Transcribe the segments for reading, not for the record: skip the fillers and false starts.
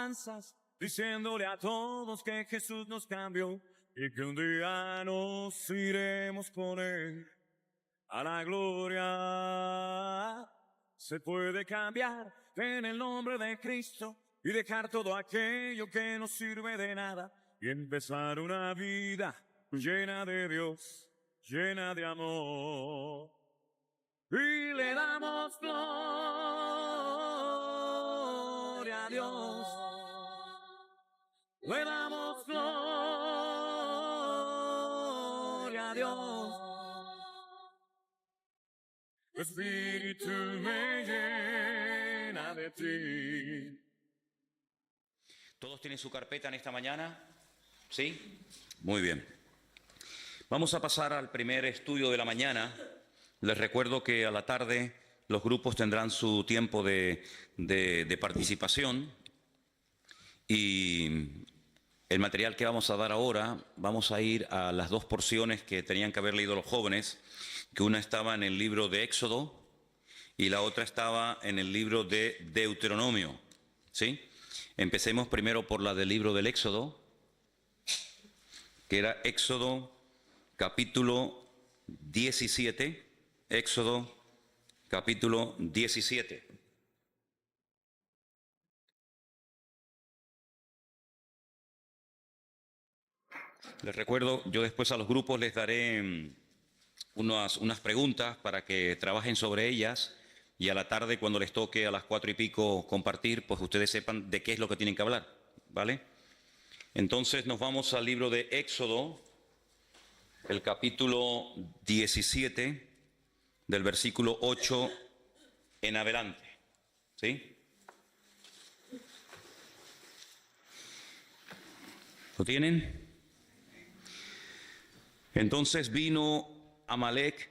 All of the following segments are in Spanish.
alabanzas, diciéndole a todos que Jesús nos cambió y que un día nos iremos con Él a la gloria. Se puede cambiar en el nombre de Cristo y dejar todo aquello que no sirve de nada y empezar una vida llena de Dios, llena de amor. Y le damos gloria a Dios. Le damos gloria a Dios. Tu espíritu me llena de ti. ¿Todos tienen su carpeta en esta mañana? ¿Sí? Muy bien. Vamos a pasar al primer estudio de la mañana. Les recuerdo que a la tarde los grupos tendrán su tiempo de participación y el material que vamos a dar ahora, vamos a ir a las dos porciones que tenían que haber leído los jóvenes, que una estaba en el libro de Éxodo y la otra estaba en el libro de Deuteronomio, ¿sí? Empecemos primero por la del libro del Éxodo, que era Éxodo capítulo 17, Éxodo capítulo 17. Les recuerdo, yo después a los grupos les daré unas preguntas para que trabajen sobre ellas y a la tarde cuando les toque a las 4:15 compartir, pues ustedes sepan de qué es lo que tienen que hablar, ¿vale? Entonces nos vamos al libro de Éxodo, el capítulo 17, del versículo 8 en adelante, ¿sí? ¿Lo tienen? Entonces vino Amalec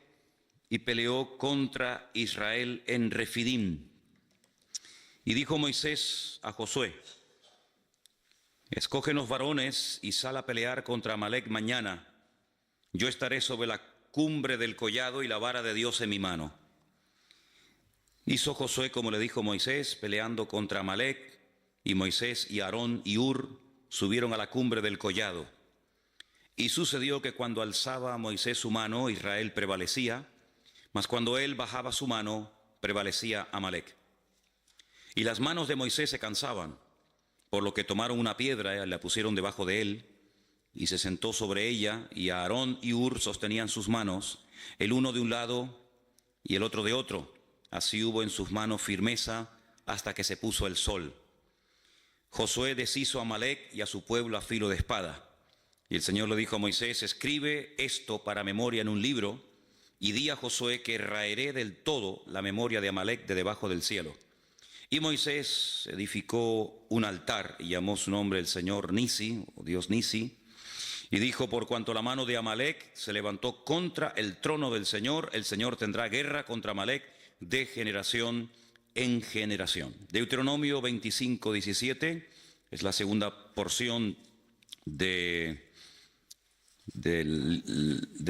y peleó contra Israel en Refidim. Y dijo Moisés a Josué: escógenos varones y sal a pelear contra Amalec mañana. Yo estaré sobre la cumbre del collado y la vara de Dios en mi mano. Hizo Josué como le dijo Moisés, peleando contra Amalec, y Moisés y Aarón y Hur subieron a la cumbre del collado. Y sucedió que cuando alzaba Moisés su mano, Israel prevalecía, mas cuando él bajaba su mano, prevalecía Amalec. Y las manos de Moisés se cansaban, por lo que tomaron una piedra y la pusieron debajo de él, y se sentó sobre ella, y Aarón y Hur sostenían sus manos, el uno de un lado y el otro de otro. Así hubo en sus manos firmeza hasta que se puso el sol. Josué deshizo a Amalec y a su pueblo a filo de espada. Y el Señor le dijo a Moisés: escribe esto para memoria en un libro, y di a Josué que raeré del todo la memoria de Amalec de debajo del cielo. Y Moisés edificó un altar y llamó su nombre el Señor Nisi, o Dios Nisi, y dijo: por cuanto la mano de Amalec se levantó contra el trono del Señor, el Señor tendrá guerra contra Amalec de generación en generación. Deuteronomio 25, 17 es la segunda porción de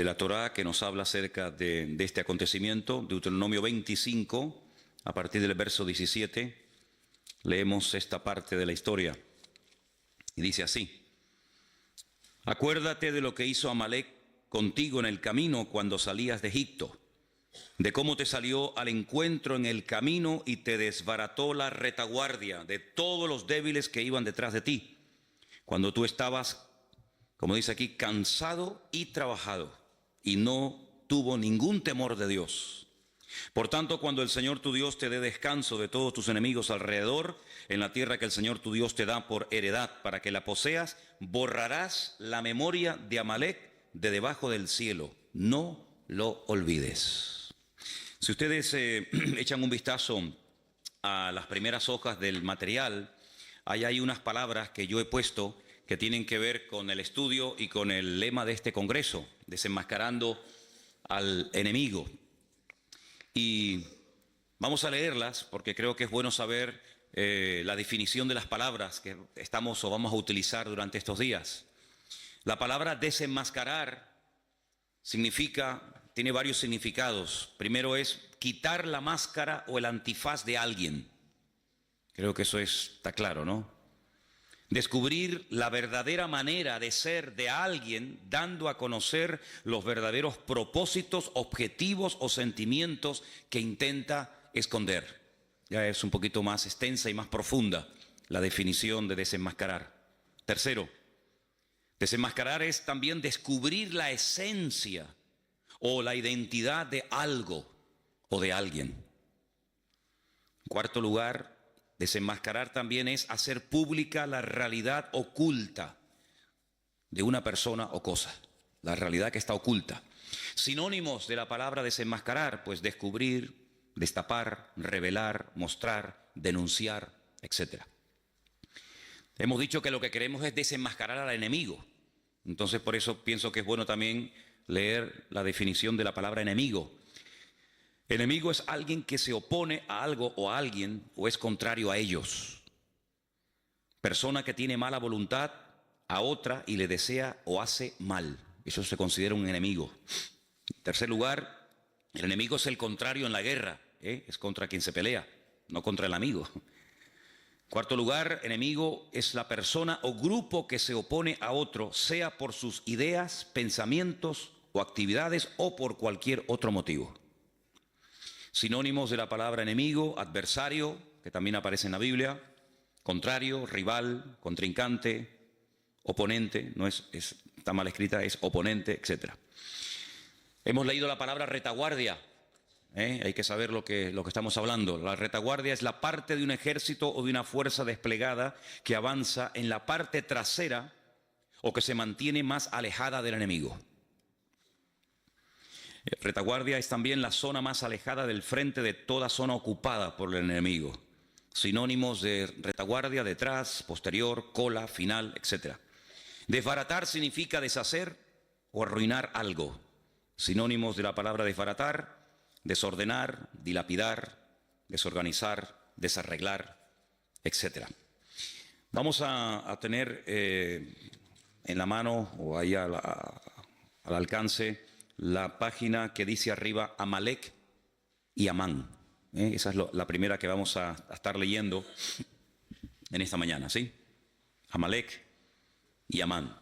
la Torá que nos habla acerca de este acontecimiento. Deuteronomio 25, a partir del verso 17, leemos esta parte de la historia. Y dice así: acuérdate de lo que hizo Amalec contigo en el camino cuando salías de Egipto, de cómo te salió al encuentro en el camino y te desbarató la retaguardia de todos los débiles que iban detrás de ti, cuando tú estabas, como dice aquí, cansado y trabajado, y no tuvo ningún temor de Dios. Por tanto, cuando el Señor tu Dios te dé descanso de todos tus enemigos alrededor, en la tierra que el Señor tu Dios te da por heredad para que la poseas, borrarás la memoria de Amalec de debajo del cielo. No lo olvides. Si ustedes echan un vistazo a las primeras hojas del material, hay ahí unas palabras que yo he puesto que tienen que ver con el estudio y con el lema de este congreso, desenmascarando al enemigo. Y vamos a leerlas porque creo que es bueno saber la definición de las palabras que estamos o vamos a utilizar durante estos días. La palabra desenmascarar tiene varios significados. Primero es quitar la máscara o el antifaz de alguien. Creo que eso está claro, ¿no? Descubrir la verdadera manera de ser de alguien, dando a conocer los verdaderos propósitos, objetivos o sentimientos que intenta esconder. Ya es un poquito más extensa y más profunda la definición de desenmascarar. Tercero, desenmascarar es también descubrir la esencia o la identidad de algo o de alguien. En cuarto lugar, desenmascarar también es hacer pública la realidad oculta de una persona o cosa, la realidad que está oculta. Sinónimos de la palabra desenmascarar, pues descubrir, destapar, revelar, mostrar, denunciar, etc. Hemos dicho que lo que queremos es desenmascarar al enemigo. Entonces por eso pienso que es bueno también leer la definición de la palabra enemigo. Enemigo es alguien que se opone a algo o a alguien o es contrario a ellos. Persona que tiene mala voluntad a otra y le desea o hace mal. Eso se considera un enemigo. En tercer lugar, el enemigo es el contrario en la guerra. Es contra quien se pelea, no contra el amigo. Cuarto lugar, enemigo es la persona o grupo que se opone a otro, sea por sus ideas, pensamientos o actividades o por cualquier otro motivo. Sinónimos de la palabra enemigo: adversario, que también aparece en la Biblia, contrario, rival, contrincante, oponente, no está mal escrita, es oponente, etc. Hemos leído la palabra retaguardia. Hay que saber lo que estamos hablando. La retaguardia es la parte de un ejército o de una fuerza desplegada que avanza en la parte trasera o que se mantiene más alejada del enemigo. Retaguardia es también la zona más alejada del frente de toda zona ocupada por el enemigo. Sinónimos de retaguardia: detrás, posterior, cola, final, etc. Desbaratar significa deshacer o arruinar algo. Sinónimos de la palabra desbaratar: desordenar, dilapidar, desorganizar, desarreglar, etc. Vamos a tener en la mano o ahí al alcance la página que dice arriba Amalek y Amán. Esa es la primera que vamos a estar leyendo en esta mañana, ¿sí? Amalek y Amán.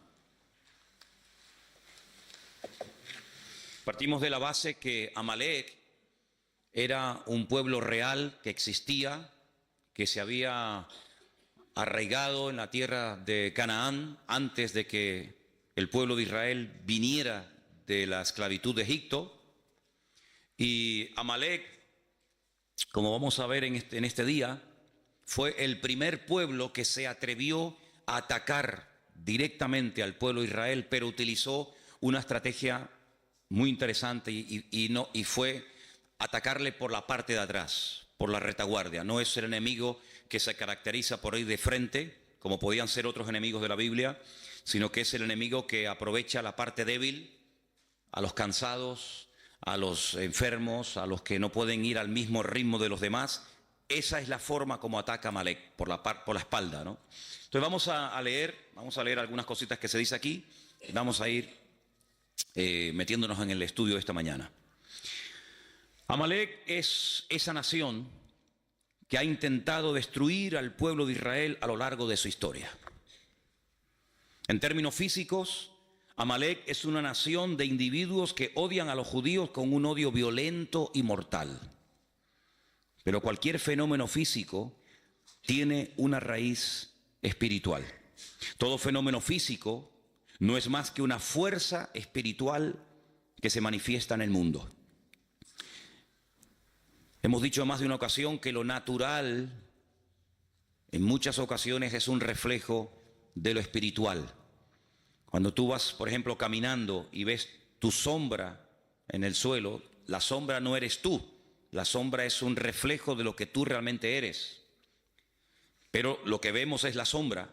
Partimos de la base que Amalek era un pueblo real que existía, que se había arraigado en la tierra de Canaán antes de que el pueblo de Israel viniera de la esclavitud de Egipto. Y Amalek, como vamos a ver en este día, fue el primer pueblo que se atrevió a atacar directamente al pueblo de Israel, pero utilizó una estrategia muy interesante y fue atacarle por la parte de atrás, por la retaguardia. No es el enemigo que se caracteriza por ir de frente, como podían ser otros enemigos de la Biblia, sino que es el enemigo que aprovecha la parte débil, a los cansados, a los enfermos, a los que no pueden ir al mismo ritmo de los demás. Esa es la forma como ataca Amalek, por la espalda, ¿no? Entonces vamos a leer algunas cositas que se dice aquí, y vamos a ir metiéndonos en el estudio de esta mañana. Amalek es esa nación que ha intentado destruir al pueblo de Israel a lo largo de su historia. En términos físicos, Amalek es una nación de individuos que odian a los judíos con un odio violento y mortal. Pero cualquier fenómeno físico tiene una raíz espiritual. Todo fenómeno físico no es más que una fuerza espiritual que se manifiesta en el mundo. Hemos dicho en más de una ocasión que lo natural en muchas ocasiones es un reflejo de lo espiritual. Cuando tú vas, por ejemplo, caminando y ves tu sombra en el suelo, la sombra no eres tú, la sombra es un reflejo de lo que tú realmente eres. Pero lo que vemos es la sombra,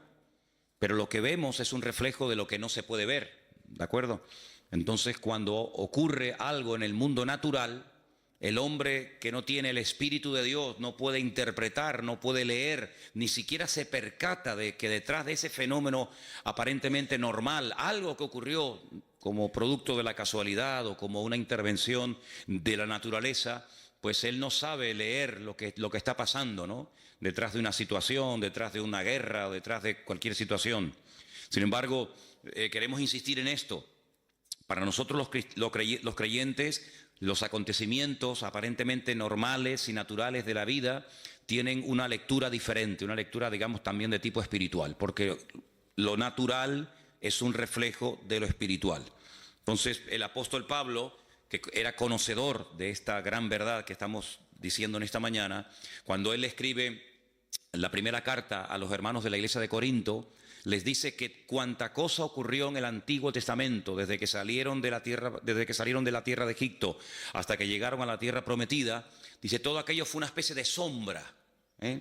pero lo que vemos es un reflejo de lo que no se puede ver, ¿de acuerdo? Entonces, cuando ocurre algo en el mundo natural, el hombre que no tiene el Espíritu de Dios no puede interpretar, no puede leer, ni siquiera se percata de que detrás de ese fenómeno aparentemente normal, algo que ocurrió como producto de la casualidad o como una intervención de la naturaleza, pues él no sabe leer lo que está pasando, ¿no? Detrás de una situación, detrás de una guerra, o detrás de cualquier situación. Sin embargo, queremos insistir en esto. Para nosotros los creyentes, los acontecimientos aparentemente normales y naturales de la vida tienen una lectura diferente, una lectura, digamos, también de tipo espiritual, porque lo natural es un reflejo de lo espiritual. Entonces, el apóstol Pablo, que era conocedor de esta gran verdad que estamos diciendo en esta mañana, cuando él escribe la primera carta a los hermanos de la iglesia de Corinto, les dice que cuanta cosa ocurrió en el Antiguo Testamento, desde que salieron de la tierra de Egipto hasta que llegaron a la tierra prometida, dice, todo aquello fue una especie de sombra,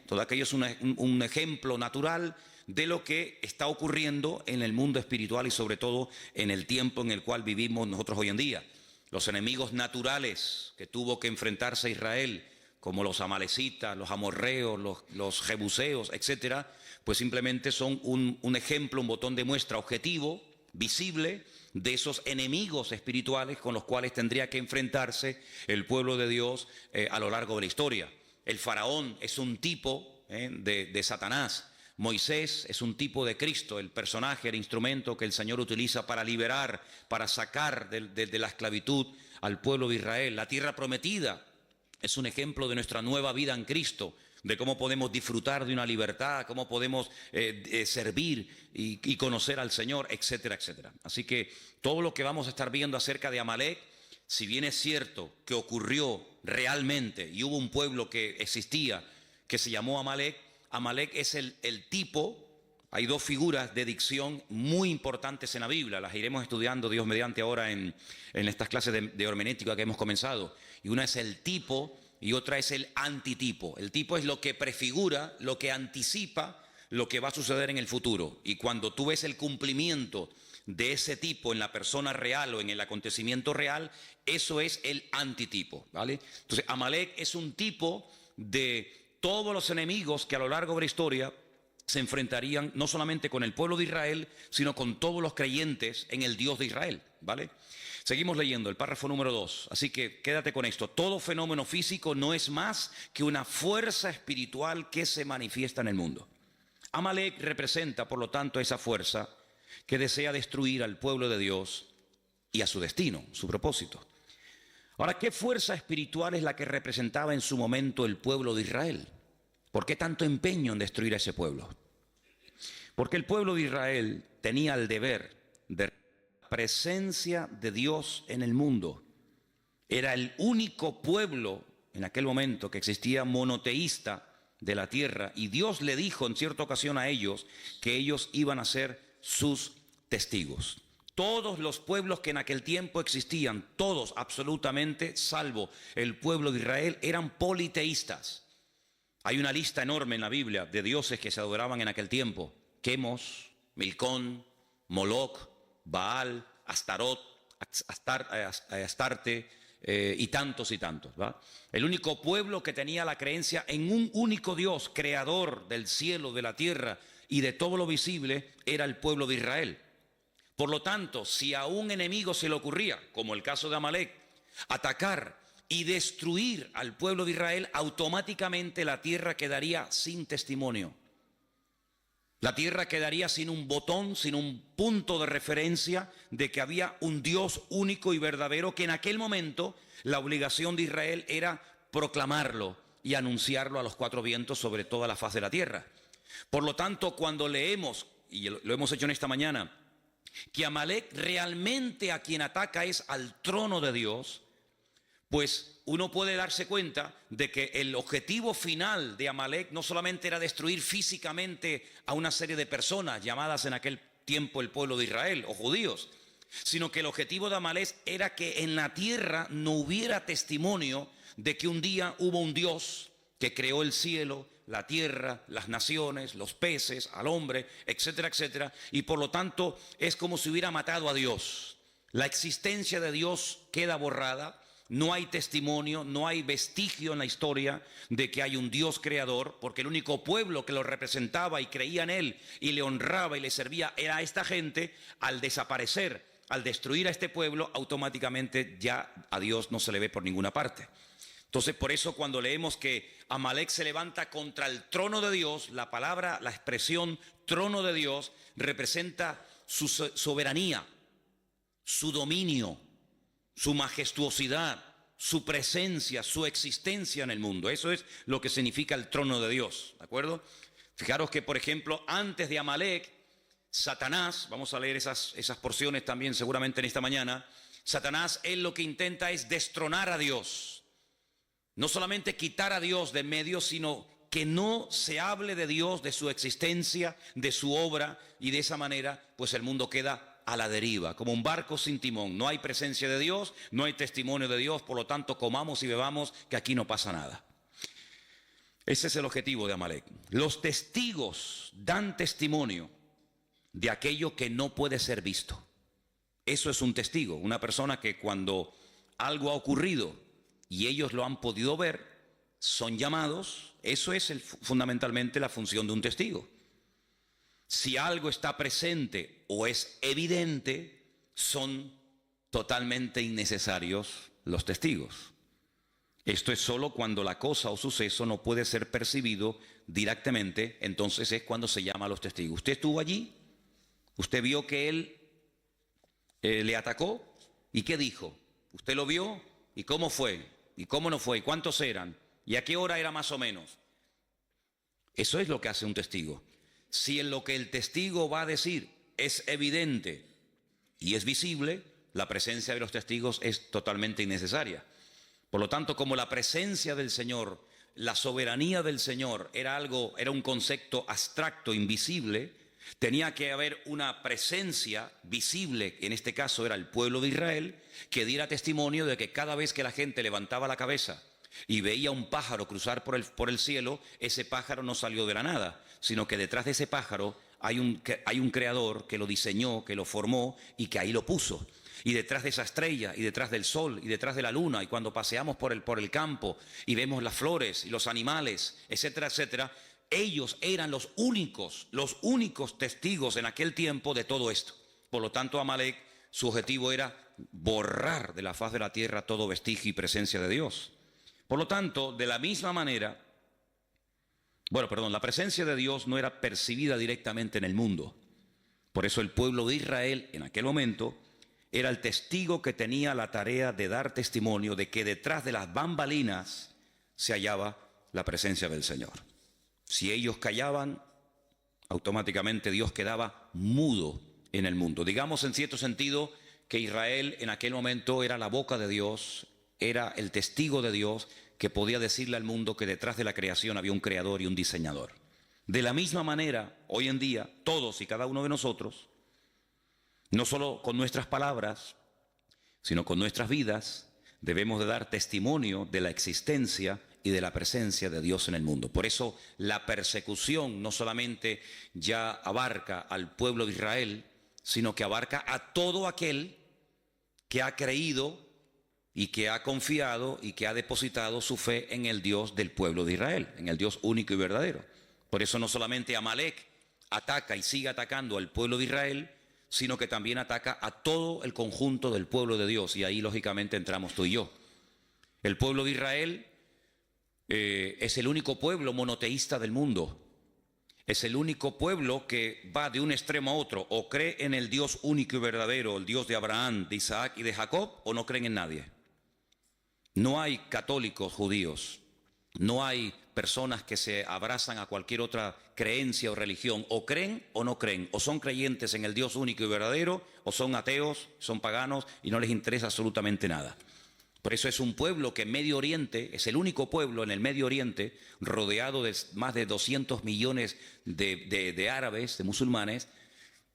todo aquello es un ejemplo natural de lo que está ocurriendo en el mundo espiritual y sobre todo en el tiempo en el cual vivimos nosotros hoy en día. Los enemigos naturales que tuvo que enfrentarse Israel, como los amalecitas, los amorreos, los jebuseos, etcétera, pues simplemente son un ejemplo, un botón de muestra objetivo, visible, de esos enemigos espirituales con los cuales tendría que enfrentarse el pueblo de Dios a lo largo de la historia. El faraón es un tipo de Satanás. Moisés es un tipo de Cristo, el personaje, el instrumento que el Señor utiliza para liberar, para sacar de la esclavitud al pueblo de Israel. La tierra prometida es un ejemplo de nuestra nueva vida en Cristo, de cómo podemos disfrutar de una libertad, cómo podemos servir y conocer al Señor, etcétera, etcétera. Así que todo lo que vamos a estar viendo acerca de Amalek, si bien es cierto que ocurrió realmente y hubo un pueblo que existía que se llamó Amalek, Amalek es el tipo. Hay dos figuras de dicción muy importantes en la Biblia, las iremos estudiando Dios mediante ahora en estas clases de hermenéutica que hemos comenzado. Y una es el tipo y otra es el antitipo. El tipo es lo que prefigura, lo que anticipa lo que va a suceder en el futuro. Y cuando tú ves el cumplimiento de ese tipo en la persona real o en el acontecimiento real, eso es el antitipo, ¿vale? Entonces, Amalek es un tipo de todos los enemigos que a lo largo de la historia se enfrentarían no solamente con el pueblo de Israel, sino con todos los creyentes en el Dios de Israel, ¿vale? Seguimos leyendo el párrafo número 2, así que quédate con esto. Todo fenómeno físico no es más que una fuerza espiritual que se manifiesta en el mundo. Amalek representa, por lo tanto, esa fuerza que desea destruir al pueblo de Dios y a su destino, su propósito. Ahora, ¿qué fuerza espiritual es la que representaba en su momento el pueblo de Israel? ¿Por qué tanto empeño en destruir a ese pueblo? Porque el pueblo de Israel tenía el deber de la presencia de Dios en el mundo. Era el único pueblo en aquel momento que existía monoteísta de la tierra, y Dios le dijo en cierta ocasión a ellos que ellos iban a ser sus testigos. Todos los pueblos que en aquel tiempo existían, todos absolutamente, salvo el pueblo de Israel, eran politeístas. Hay una lista enorme en la Biblia de dioses que se adoraban en aquel tiempo: Quemos, Milcón, Moloc, Baal, Astarot, Astarte y tantos, ¿va? El único pueblo que tenía la creencia en un único Dios, creador del cielo, de la tierra y de todo lo visible, era el pueblo de Israel. Por lo tanto, si a un enemigo se le ocurría, como el caso de Amalek, atacar y destruir al pueblo de Israel, automáticamente la tierra quedaría sin testimonio. La tierra quedaría sin un botón, sin un punto de referencia de que había un Dios único y verdadero, que en aquel momento la obligación de Israel era proclamarlo y anunciarlo a los cuatro vientos sobre toda la faz de la tierra. Por lo tanto, cuando leemos, y lo hemos hecho en esta mañana, que Amalek realmente a quien ataca es al trono de Dios, pues uno puede darse cuenta de que el objetivo final de Amalek no solamente era destruir físicamente a una serie de personas llamadas en aquel tiempo el pueblo de Israel o judíos, sino que el objetivo de Amalek era que en la tierra no hubiera testimonio de que un día hubo un Dios que creó el cielo, la tierra, las naciones, los peces, al hombre, etcétera, etcétera, y por lo tanto es como si hubiera matado a Dios. La existencia de Dios queda borrada. No hay testimonio, no hay vestigio en la historia de que hay un Dios creador, porque el único pueblo que lo representaba y creía en él y le honraba y le servía era esta gente. Al desaparecer, al destruir a este pueblo, automáticamente ya a Dios no se le ve por ninguna parte. Entonces, por eso cuando leemos que Amalek se levanta contra el trono de Dios, la palabra, la expresión trono de Dios representa su soberanía, su dominio, su majestuosidad, su presencia, su existencia en el mundo. Eso es lo que significa el trono de Dios, ¿de acuerdo? Fijaros que, por ejemplo, antes de Amalek, Satanás, vamos a leer esas porciones también seguramente en esta mañana, Satanás, él lo que intenta es destronar a Dios. No solamente quitar a Dios de en medio, sino que no se hable de Dios, de su existencia, de su obra, y de esa manera, pues el mundo queda a la deriva, como un barco sin timón. No hay presencia de Dios, no hay testimonio de Dios, por lo tanto comamos y bebamos, que aquí no pasa nada. Ese es el objetivo de Amalek. Los testigos dan testimonio de aquello que no puede ser visto. Eso es un testigo, una persona que cuando algo ha ocurrido y ellos lo han podido ver, son llamados. Eso es fundamentalmente la función de un testigo. Si algo está presente o es evidente, son totalmente innecesarios los testigos. Esto es solo cuando la cosa o suceso no puede ser percibido directamente, entonces es cuando se llama a los testigos. ¿Usted estuvo allí? ¿Usted vio que él le atacó? ¿Y qué dijo? ¿Usted lo vio? ¿Y cómo fue? ¿Y cómo no fue? ¿Y cuántos eran? ¿Y a qué hora era más o menos? Eso es lo que hace un testigo. Si en lo que el testigo va a decir es evidente y es visible, la presencia de los testigos es totalmente innecesaria. Por lo tanto, como la presencia del Señor, la soberanía del Señor era un concepto abstracto, invisible, tenía que haber una presencia visible, en este caso era el pueblo de Israel, que diera testimonio de que cada vez que la gente levantaba la cabeza y veía un pájaro cruzar por el cielo, ese pájaro no salió de la nada, sino que detrás de ese pájaro hay un creador que lo diseñó, que lo formó y que ahí lo puso. Y detrás de esa estrella, y detrás del sol, y detrás de la luna, y cuando paseamos por el campo y vemos las flores y los animales, etcétera, etcétera, ellos eran los únicos testigos en aquel tiempo de todo esto. Por lo tanto, Amalek, su objetivo era borrar de la faz de la tierra todo vestigio y presencia de Dios. Por lo tanto, de la misma manera, la presencia de Dios no era percibida directamente en el mundo. Por eso el pueblo de Israel en aquel momento era el testigo que tenía la tarea de dar testimonio de que detrás de las bambalinas se hallaba la presencia del Señor. Si ellos callaban, automáticamente Dios quedaba mudo en el mundo. Digamos en cierto sentido que Israel en aquel momento era la boca de Dios, era el testigo de Dios que podía decirle al mundo que detrás de la creación había un creador y un diseñador. De la misma manera, hoy en día, todos y cada uno de nosotros, no solo con nuestras palabras, sino con nuestras vidas, debemos de dar testimonio de la existencia y de la presencia de Dios en el mundo. Por eso la persecución no solamente ya abarca al pueblo de Israel, sino que abarca a todo aquel que ha creído y que ha confiado y que ha depositado su fe en el Dios del pueblo de Israel, en el Dios único y verdadero. Por eso no solamente Amalek ataca y sigue atacando al pueblo de Israel, sino que también ataca a todo el conjunto del pueblo de Dios. Y ahí lógicamente entramos tú y yo. El pueblo de Israel es el único pueblo monoteísta del mundo. Es el único pueblo que va de un extremo a otro. O cree en el Dios único y verdadero, el Dios de Abraham, de Isaac y de Jacob, o no creen en nadie. No hay católicos judíos. No hay personas que se abrazan a cualquier otra creencia o religión. O creen o no creen. O son creyentes en el Dios único y verdadero, o son ateos, son paganos y no les interesa absolutamente nada. Por eso es un pueblo que en Medio Oriente, es el único pueblo en el Medio Oriente, rodeado de más de 200 millones de árabes, de musulmanes,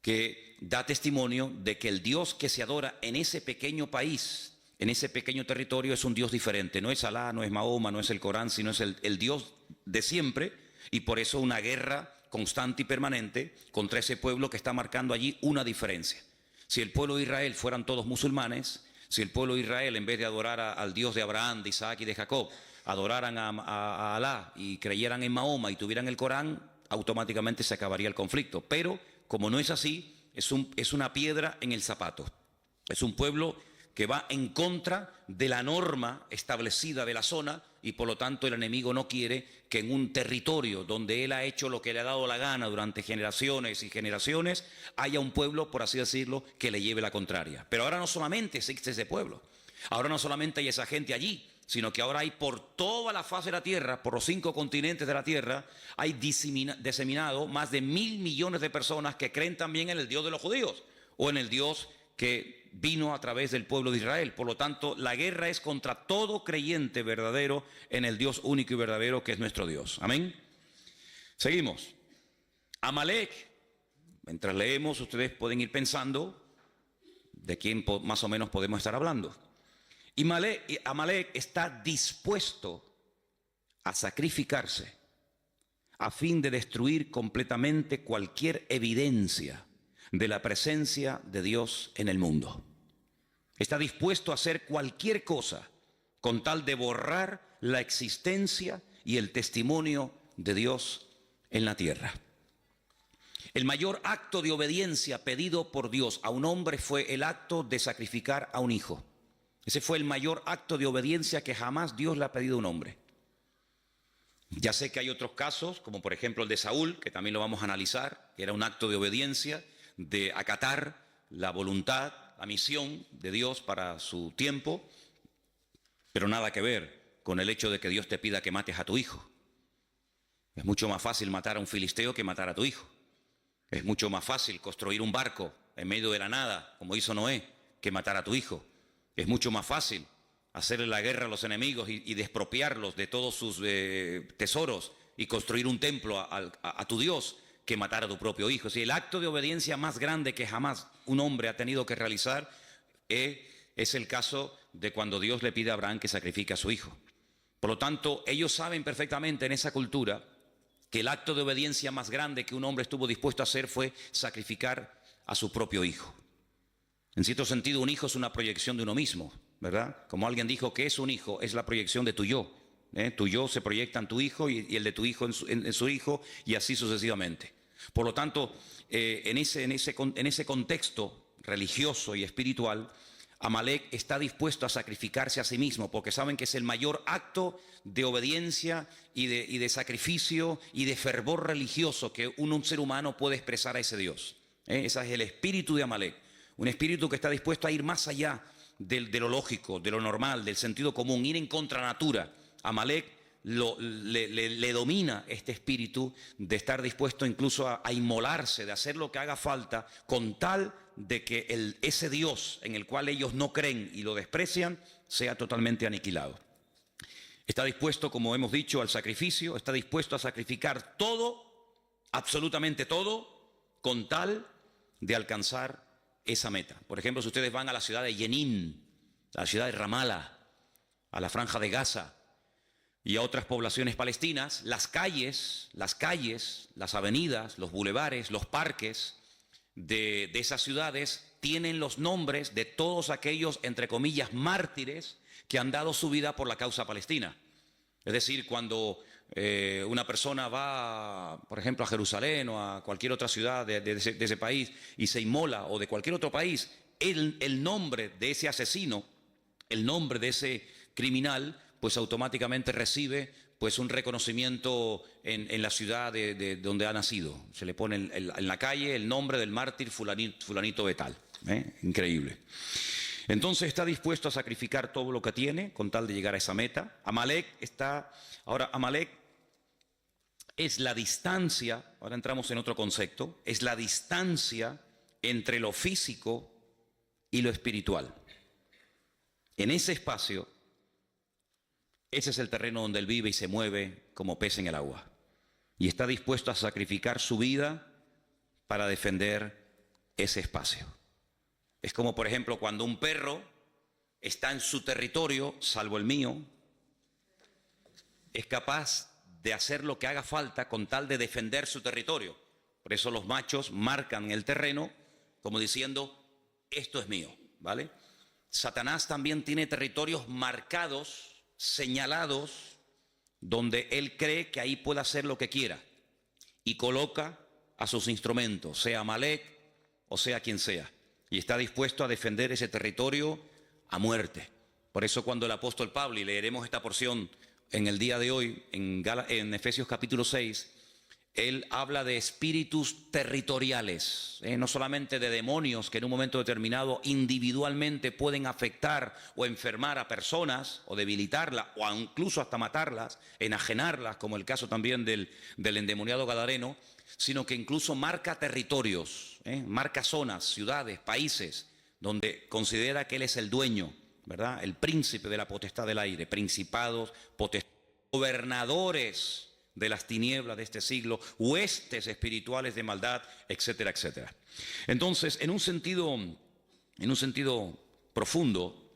que da testimonio de que el Dios que se adora en ese pequeño país, en ese pequeño territorio, es un Dios diferente. No es Alá, no es Mahoma, no es el Corán, sino es el Dios de siempre, y por eso una guerra constante y permanente contra ese pueblo que está marcando allí una diferencia. Si el pueblo de Israel fueran todos musulmanes, si el pueblo de Israel, en vez de adorar al Dios de Abraham, de Isaac y de Jacob, adoraran a Alá y creyeran en Mahoma y tuvieran el Corán, automáticamente se acabaría el conflicto. Pero, como no es así, es una piedra en el zapato. Es un pueblo que va en contra de la norma establecida de la zona, y por lo tanto el enemigo no quiere que en un territorio donde él ha hecho lo que le ha dado la gana durante generaciones y generaciones, haya un pueblo, por así decirlo, que le lleve la contraria. Pero ahora no solamente existe ese pueblo, ahora no solamente hay esa gente allí, sino que ahora hay por toda la faz de la tierra, por los 5 continentes de la tierra, hay diseminado más de 1.000 millones de personas que creen también en el Dios de los judíos, o en el Dios que vino a través del pueblo de Israel. Por lo tanto, la guerra es contra todo creyente verdadero en el Dios único y verdadero que es nuestro Dios. Amén. Seguimos. Amalek, mientras leemos, ustedes pueden ir pensando de quién más o menos podemos estar hablando. Y Amalek está dispuesto a sacrificarse a fin de destruir completamente cualquier evidencia de la presencia de Dios en el mundo. Está dispuesto a hacer cualquier cosa con tal de borrar la existencia y el testimonio de Dios en la tierra. El mayor acto de obediencia pedido por Dios a un hombre fue el acto de sacrificar a un hijo. Ese fue el mayor acto de obediencia que jamás Dios le ha pedido a un hombre. Ya sé que hay otros casos, como por ejemplo el de Saúl, que también lo vamos a analizar, que era un acto de obediencia, de acatar la voluntad, la misión de Dios para su tiempo, pero nada que ver con el hecho de que Dios te pida que mates a tu hijo. Es mucho más fácil matar a un filisteo que matar a tu hijo. Es mucho más fácil construir un barco en medio de la nada, como hizo Noé, que matar a tu hijo. Es mucho más fácil hacerle la guerra a los enemigos y despropiarlos de todos sus tesoros y construir un templo a tu Dios que matar a tu propio hijo. Si el acto de obediencia más grande que jamás un hombre ha tenido que realizar es el caso de cuando Dios le pide a Abraham que sacrifique a su hijo. Por lo tanto, ellos saben perfectamente en esa cultura que el acto de obediencia más grande que un hombre estuvo dispuesto a hacer fue sacrificar a su propio hijo. En cierto sentido, un hijo es una proyección de uno mismo, ¿verdad? Como alguien dijo, ¿qué es un hijo? Es la proyección de tu yo. Tu yo se proyecta en tu hijo y el de tu hijo en su hijo, y así sucesivamente. Por lo tanto, en ese contexto religioso y espiritual, Amalek está dispuesto a sacrificarse a sí mismo, porque saben que es el mayor acto de obediencia y de sacrificio y de fervor religioso que un ser humano puede expresar a ese Dios. Ese es el espíritu de Amalek, un espíritu que está dispuesto a ir más allá de lo lógico, de lo normal, del sentido común, ir en contra natura. Amalek le domina este espíritu de estar dispuesto incluso a inmolarse, de hacer lo que haga falta, con tal de que ese Dios en el cual ellos no creen y lo desprecian sea totalmente aniquilado. Está dispuesto, como hemos dicho, al sacrificio, está dispuesto a sacrificar todo, absolutamente todo, con tal de alcanzar esa meta. Por ejemplo, si ustedes van a la ciudad de Jenin, a la ciudad de Ramallah, a la franja de Gaza y a otras poblaciones palestinas, las calles, las avenidas, los bulevares, los parques de esas ciudades tienen los nombres de todos aquellos, entre comillas, mártires que han dado su vida por la causa palestina. Es decir, cuando una persona va, por ejemplo, a Jerusalén o a cualquier otra ciudad de ese país y se inmola, o de cualquier otro país, el nombre de ese asesino, el nombre de ese criminal, pues automáticamente recibe pues un reconocimiento en la ciudad de donde ha nacido. Se le pone en la calle el nombre del mártir fulanito de tal. Increíble. Entonces está dispuesto a sacrificar todo lo que tiene con tal de llegar a esa meta. Amalek es la distancia, ahora entramos en otro concepto, es la distancia entre lo físico y lo espiritual. En ese espacio, ese es el terreno donde él vive y se mueve como pez en el agua. Y está dispuesto a sacrificar su vida para defender ese espacio. Es como, por ejemplo, cuando un perro está en su territorio, salvo el mío, es capaz de hacer lo que haga falta con tal de defender su territorio. Por eso los machos marcan el terreno como diciendo, esto es mío, ¿vale? Satanás también tiene territorios marcados, señalados, donde él cree que ahí puede hacer lo que quiera y coloca a sus instrumentos, sea Amalek o sea quien sea, y está dispuesto a defender ese territorio a muerte. Por eso cuando el apóstol Pablo, y leeremos esta porción en el día de hoy, en Efesios capítulo 6, él habla de espíritus territoriales, no solamente de demonios que en un momento determinado individualmente pueden afectar o enfermar a personas o debilitarlas o incluso hasta matarlas, enajenarlas, como el caso también del endemoniado gadareno, sino que incluso marca territorios, marca zonas, ciudades, países, donde considera que él es el dueño, ¿verdad? El príncipe de la potestad del aire, principados, gobernadores de las tinieblas de este siglo, huestes espirituales de maldad, etcétera, etcétera. Entonces, en un sentido profundo,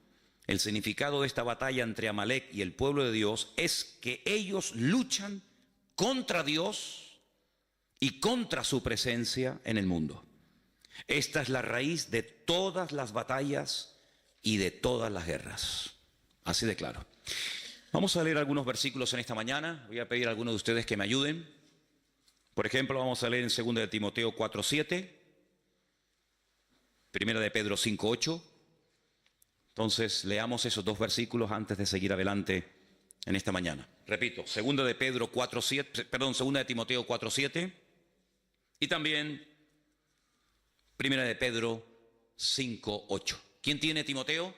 el significado de esta batalla entre Amalek y el pueblo de Dios es que ellos luchan contra Dios y contra su presencia en el mundo. Esta es la raíz de todas las batallas y de todas las guerras. Así de claro. Vamos a leer algunos versículos en esta mañana. Voy a pedir a algunos de ustedes que me ayuden. Por ejemplo, vamos a leer en 2 de Timoteo 4:7, 1 de Pedro 5:8. Entonces, leamos esos dos versículos antes de seguir adelante en esta mañana. Repito, 2 de Pedro 4:7, perdón, 2 de Timoteo 4:7 y también 1 de Pedro 5:8. ¿Quién tiene Timoteo?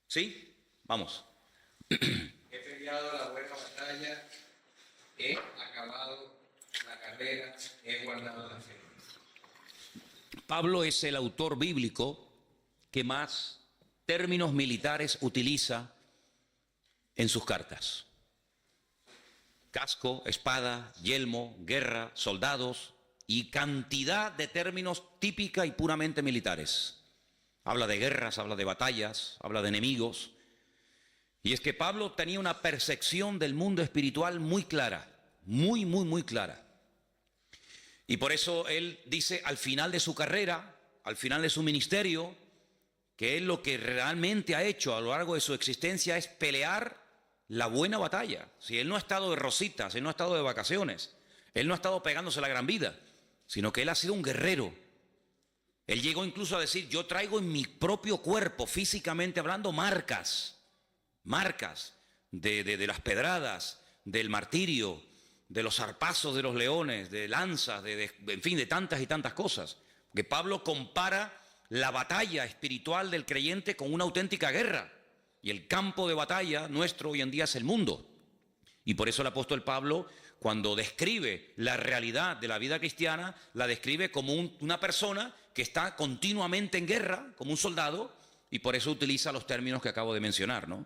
¿Sí? Vamos. He peleado la buena batalla, he acabado la carrera, he guardado la fe. Pablo es el autor bíblico que más términos militares utiliza en sus cartas. Casco, espada, yelmo, guerra, soldados y cantidad de términos típica y puramente militares. Habla de guerras, habla de batallas, habla de enemigos. Y es que Pablo tenía una percepción del mundo espiritual muy clara, muy clara. Y por eso él dice al final de su carrera, al final de su ministerio, que él lo que realmente ha hecho a lo largo de su existencia es pelear la buena batalla. Si él no ha estado de rositas, él no ha estado de vacaciones, él no ha estado pegándose la gran vida, sino que él ha sido un guerrero. Él llegó incluso a decir, yo traigo en mi propio cuerpo, físicamente hablando, marcas de las pedradas, del martirio, de los zarpazos de los leones, de lanzas, en fin, de tantas y tantas cosas. Porque Pablo compara la batalla espiritual del creyente con una auténtica guerra. Y el campo de batalla nuestro hoy en día es el mundo. Y por eso el apóstol Pablo, cuando describe la realidad de la vida cristiana, la describe como una persona que está continuamente en guerra, como un soldado, y por eso utiliza los términos que acabo de mencionar, ¿no?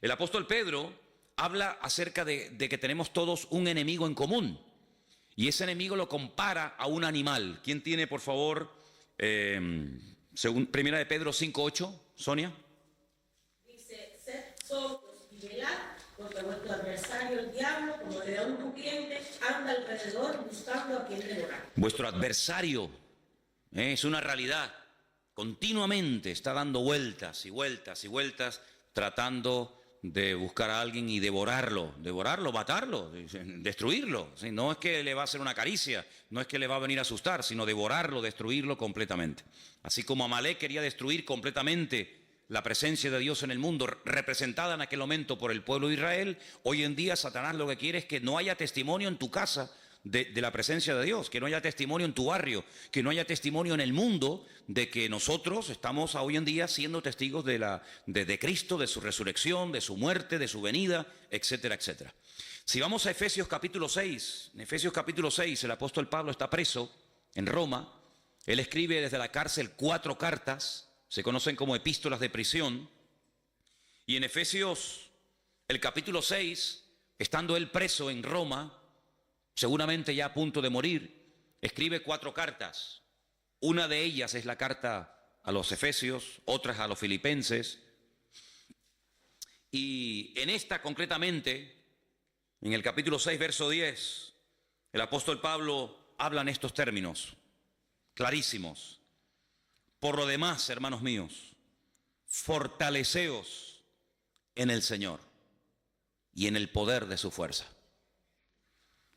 El apóstol Pedro habla acerca de que tenemos todos un enemigo en común. Y ese enemigo lo compara a un animal. ¿Quién tiene, por favor, según 1 de Pedro 5:8? Sonia. Dice, sed sobrios y velad, porque vuestro adversario el diablo, como león rugiente, anda alrededor buscando a quien devorar. Vuestro adversario es una realidad. Continuamente está dando vueltas y vueltas y vueltas, tratando de buscar a alguien y devorarlo, matarlo, destruirlo. No es que le va a hacer una caricia, no es que le va a venir a asustar, sino devorarlo, destruirlo completamente. Así como Amalek quería destruir completamente la presencia de Dios en el mundo, representada en aquel momento por el pueblo de Israel, hoy en día Satanás lo que quiere es que no haya testimonio en tu casa de la presencia de Dios, que no haya testimonio en tu barrio, que no haya testimonio en el mundo de que nosotros estamos hoy en día siendo testigos de Cristo, de su resurrección, de su muerte, de su venida, etcétera, etcétera. Si vamos a Efesios capítulo 6, en Efesios capítulo 6 el apóstol Pablo está preso en Roma. Él escribe desde la cárcel 4 cartas, se conocen como epístolas de prisión, y en Efesios el capítulo 6, estando él preso en Roma, seguramente ya a punto de morir, escribe 4 cartas. Una de ellas es la carta a los Efesios, otras a los Filipenses. Y en esta concretamente, en el capítulo 6, verso 10, el apóstol Pablo habla en estos términos clarísimos. Por lo demás, hermanos míos, fortaleceos en el Señor y en el poder de su fuerza.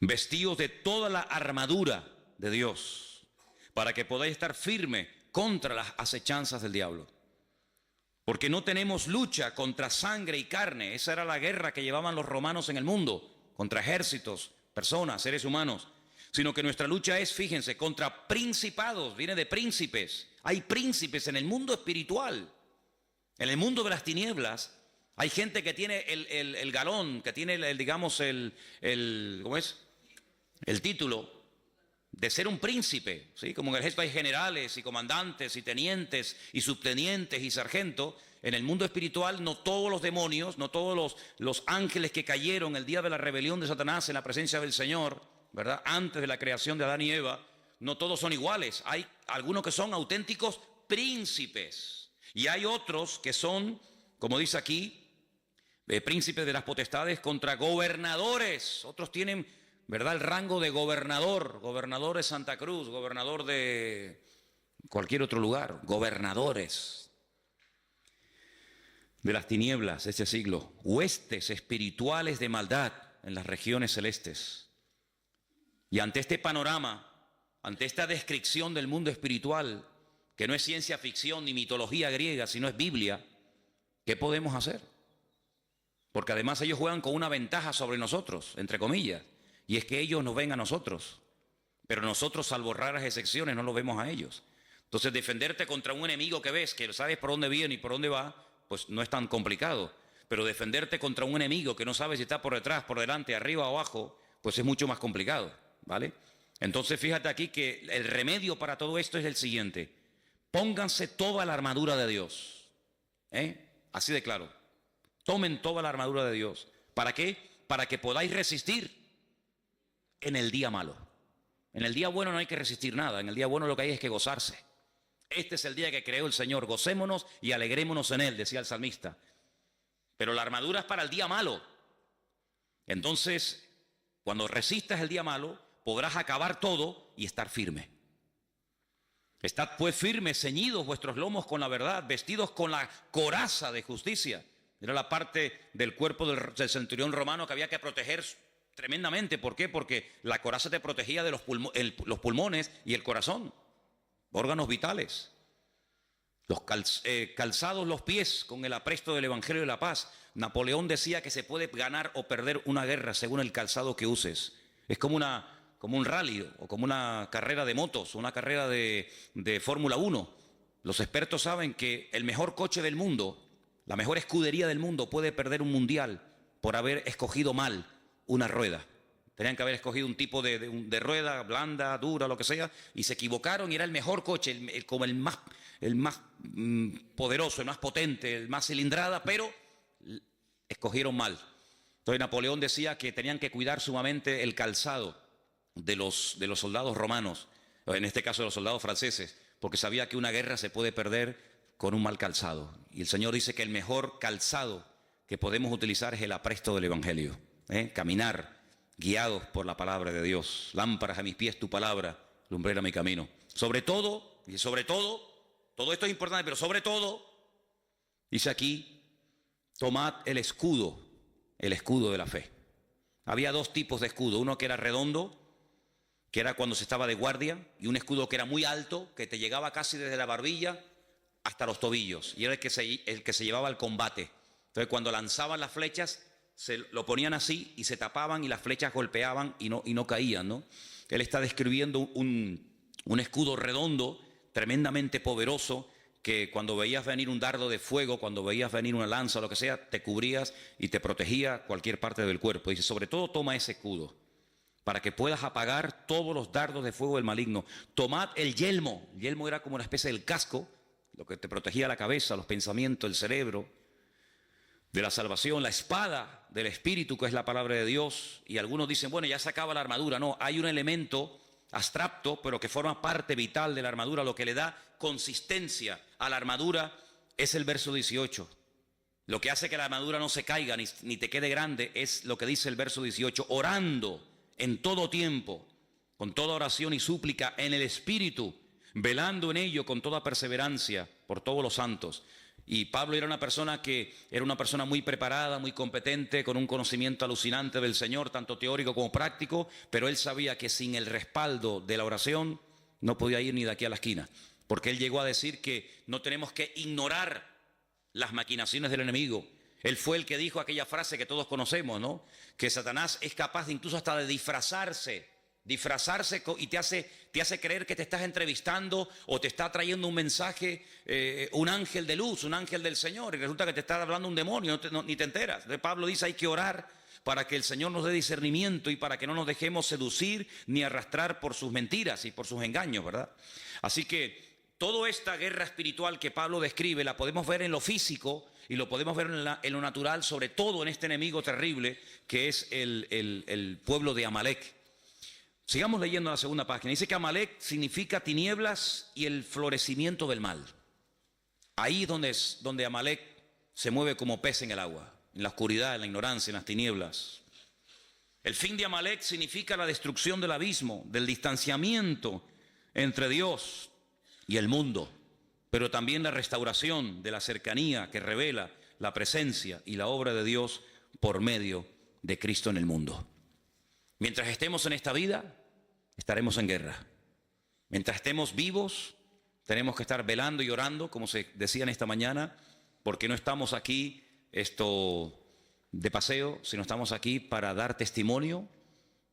Vestíos de toda la armadura de Dios, para que podáis estar firme contra las acechanzas del diablo. Porque no tenemos lucha contra sangre y carne. Esa era la guerra que llevaban los romanos en el mundo, contra ejércitos, personas, seres humanos. Sino que nuestra lucha es, fíjense, contra principados, viene de príncipes. Hay príncipes en el mundo espiritual. En el mundo de las tinieblas hay gente que tiene el galón, que tiene ¿cómo es? El título de ser un príncipe, ¿sí? Como en el ejército hay generales y comandantes y tenientes y subtenientes y sargentos. En el mundo espiritual no todos los demonios, no todos los ángeles que cayeron el día de la rebelión de Satanás en la presencia del Señor, ¿verdad? Antes de la creación de Adán y Eva, no todos son iguales. Hay algunos que son auténticos príncipes y hay otros que son, como dice aquí, príncipes de las potestades contra gobernadores. Otros tienen, ¿verdad?, el rango de gobernador de Santa Cruz, gobernador de cualquier otro lugar, gobernadores de las tinieblas de este siglo, huestes espirituales de maldad en las regiones celestes. Y ante este panorama, ante esta descripción del mundo espiritual, que no es ciencia ficción ni mitología griega, sino es Biblia, ¿qué podemos hacer? Porque además ellos juegan con una ventaja sobre nosotros, entre comillas, y es que ellos nos ven a nosotros, pero nosotros, salvo raras excepciones, no los vemos a ellos. Entonces, defenderte contra un enemigo que ves, que sabes por dónde viene y por dónde va, pues no es tan complicado. Pero defenderte contra un enemigo que no sabes si está por detrás, por delante, arriba o abajo, pues es mucho más complicado, ¿vale? Entonces, fíjate aquí que el remedio para todo esto es el siguiente: pónganse toda la armadura de Dios, así de claro. Tomen toda la armadura de Dios. ¿Para qué? Para que podáis resistir en el día malo. En el día bueno no hay que resistir nada. En el día bueno lo que hay es que gozarse. Este es el día que creó el Señor. Gocémonos y alegrémonos en él, decía el salmista. Pero la armadura es para el día malo. Entonces, cuando resistas el día malo, podrás acabar todo y estar firme. Estad pues firmes, ceñidos vuestros lomos con la verdad, vestidos con la coraza de justicia. Era la parte del cuerpo del centurión romano que había que proteger tremendamente. ¿Por qué? Porque la coraza te protegía de los pulmones y el corazón, órganos vitales. Los calzados los pies con el apresto del Evangelio de la paz. Napoleón decía que se puede ganar o perder una guerra según el calzado que uses. Es como un rally o como una carrera de motos, una carrera de Fórmula 1. Los expertos saben que el mejor coche del mundo, la mejor escudería del mundo, puede perder un mundial por haber escogido mal una rueda. Tenían que haber escogido un tipo de rueda blanda, dura, lo que sea, y se equivocaron y era el mejor coche, como el más poderoso, el más potente, el más cilindrada, pero escogieron mal. Entonces Napoleón decía que tenían que cuidar sumamente el calzado de los soldados romanos, en este caso de los soldados franceses, porque sabía que una guerra se puede perder con un mal calzado. Y el Señor dice que el mejor calzado que podemos utilizar es el apresto del Evangelio. Caminar guiados por la palabra de Dios. Lámparas a mis pies tu palabra, lumbrera mi camino. Sobre todo, todo esto es importante, pero sobre todo, dice aquí, tomad el escudo de la fe. Había dos tipos de escudo, uno que era redondo, que era cuando se estaba de guardia, y un escudo que era muy alto, que te llegaba casi desde la barbilla hasta los tobillos, y era el que se llevaba al combate. Entonces cuando lanzaban las flechas, se lo ponían así y se tapaban y las flechas golpeaban y no caían, ¿no? Él está describiendo un escudo redondo, tremendamente poderoso, que cuando veías venir un dardo de fuego, cuando veías venir una lanza o lo que sea, te cubrías y te protegía cualquier parte del cuerpo. Dice, sobre todo toma ese escudo, para que puedas apagar todos los dardos de fuego del maligno. Tomad el yelmo. El yelmo era como una especie del casco, lo que te protegía la cabeza, los pensamientos, el cerebro, de la salvación, la espada del Espíritu, que es la palabra de Dios. Y algunos dicen, bueno, ya se acaba la armadura. No, hay un elemento abstracto, pero que forma parte vital de la armadura. Lo que le da consistencia a la armadura es el verso 18. Lo que hace que la armadura no se caiga ni te quede grande es lo que dice el verso 18. Orando en todo tiempo, con toda oración y súplica en el Espíritu, velando en ello con toda perseverancia por todos los santos. Y Pablo era una persona muy preparada, muy competente, con un conocimiento alucinante del Señor, tanto teórico como práctico, pero él sabía que sin el respaldo de la oración no podía ir ni de aquí a la esquina, porque él llegó a decir que no tenemos que ignorar las maquinaciones del enemigo. Él fue el que dijo aquella frase que todos conocemos, ¿no? Que Satanás es capaz de incluso hasta de disfrazarse y te hace creer que te estás entrevistando o te está trayendo un mensaje, un ángel de luz, un ángel del Señor, y resulta que te está hablando un demonio, ni te enteras. Pablo dice, hay que orar para que el Señor nos dé discernimiento y para que no nos dejemos seducir ni arrastrar por sus mentiras y por sus engaños, ¿verdad? Así que toda esta guerra espiritual que Pablo describe la podemos ver en lo físico y lo podemos ver en lo natural, sobre todo en este enemigo terrible que es el pueblo de Amalek. Sigamos leyendo la segunda página. Dice que Amalek significa tinieblas y el florecimiento del mal. Ahí es donde Amalek se mueve como pez en el agua, en la oscuridad, en la ignorancia, en las tinieblas. El fin de Amalek significa la destrucción del abismo, del distanciamiento entre Dios y el mundo, pero también la restauración de la cercanía que revela la presencia y la obra de Dios por medio de Cristo en el mundo. Mientras estemos en esta vida, estaremos en guerra. Mientras estemos vivos, tenemos que estar velando y orando, como se decía en esta mañana, porque no estamos aquí de paseo, sino estamos aquí para dar testimonio.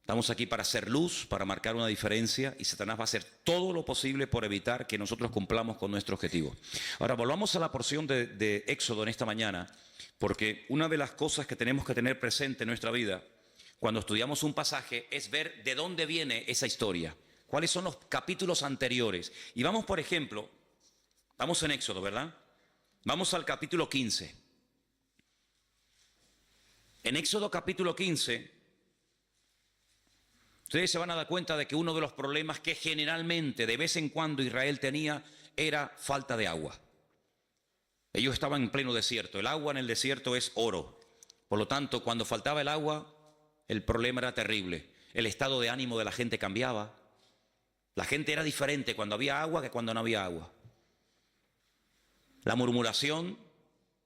Estamos aquí para hacer luz, para marcar una diferencia, y Satanás va a hacer todo lo posible por evitar que nosotros cumplamos con nuestro objetivo. Ahora, volvamos a la porción de Éxodo en esta mañana, porque una de las cosas que tenemos que tener presente en nuestra vida cuando estudiamos un pasaje es ver de dónde viene esa historia, cuáles son los capítulos anteriores. Y vamos, por ejemplo, estamos en Éxodo, ¿verdad? Vamos al capítulo 15. En Éxodo capítulo 15... ustedes se van a dar cuenta de que uno de los problemas que generalmente, de vez en cuando, Israel tenía era falta de agua. Ellos estaban en pleno desierto. El agua en el desierto es oro. Por lo tanto, cuando faltaba el agua, el problema era terrible. El estado de ánimo de la gente cambiaba. La gente era diferente cuando había agua que cuando no había agua. La murmuración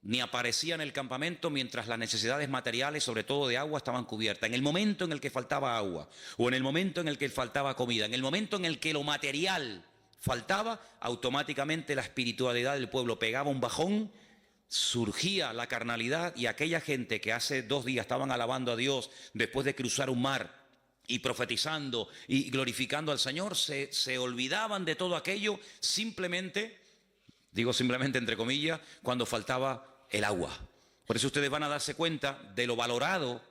ni aparecía en el campamento mientras las necesidades materiales, sobre todo de agua, estaban cubiertas. En el momento en el que faltaba agua, o en el momento en el que faltaba comida, en el momento en el que lo material faltaba, automáticamente la espiritualidad del pueblo pegaba un bajón, surgía la carnalidad, y aquella gente que hace 2 días estaban alabando a Dios después de cruzar un mar y profetizando y glorificando al Señor, se olvidaban de todo aquello simplemente, digo simplemente entre comillas, cuando faltaba el agua. Por eso ustedes van a darse cuenta de lo valorado,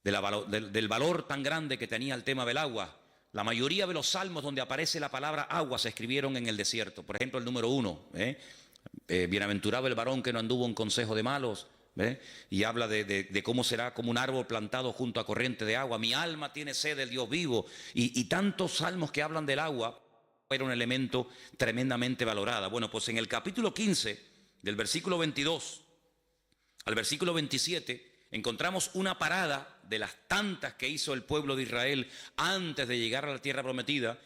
del valor tan grande que tenía el tema del agua. La mayoría de los salmos donde aparece la palabra agua se escribieron en el desierto. Por ejemplo, el número 1, bienaventurado el varón que no anduvo en consejo de malos, y habla de cómo será como un árbol plantado junto a corriente de agua. Mi alma tiene sed del Dios vivo, y tantos salmos que hablan del agua. Era un elemento tremendamente valorado. Bueno, pues en el capítulo 15, del versículo 22 al versículo 27, encontramos una parada de las tantas que hizo el pueblo de Israel antes de llegar a la tierra prometida.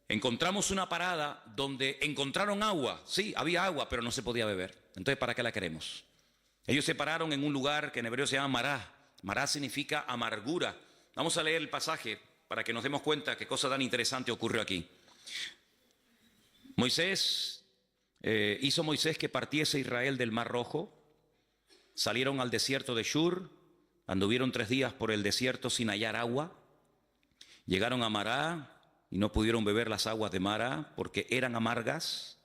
Encontramos una parada donde encontraron agua. Sí, había agua, pero no se podía beber. Entonces, ¿para qué la queremos? Ellos se pararon en un lugar que en hebreo se llama Mará. Mará significa amargura. Vamos a leer el pasaje para que nos demos cuenta qué cosa tan interesante ocurrió aquí. Hizo Moisés que partiese Israel del Mar Rojo. Salieron al desierto de Shur, anduvieron 3 días por el desierto sin hallar agua. Llegaron a Mará y no pudieron beber las aguas de Mará porque eran amargas.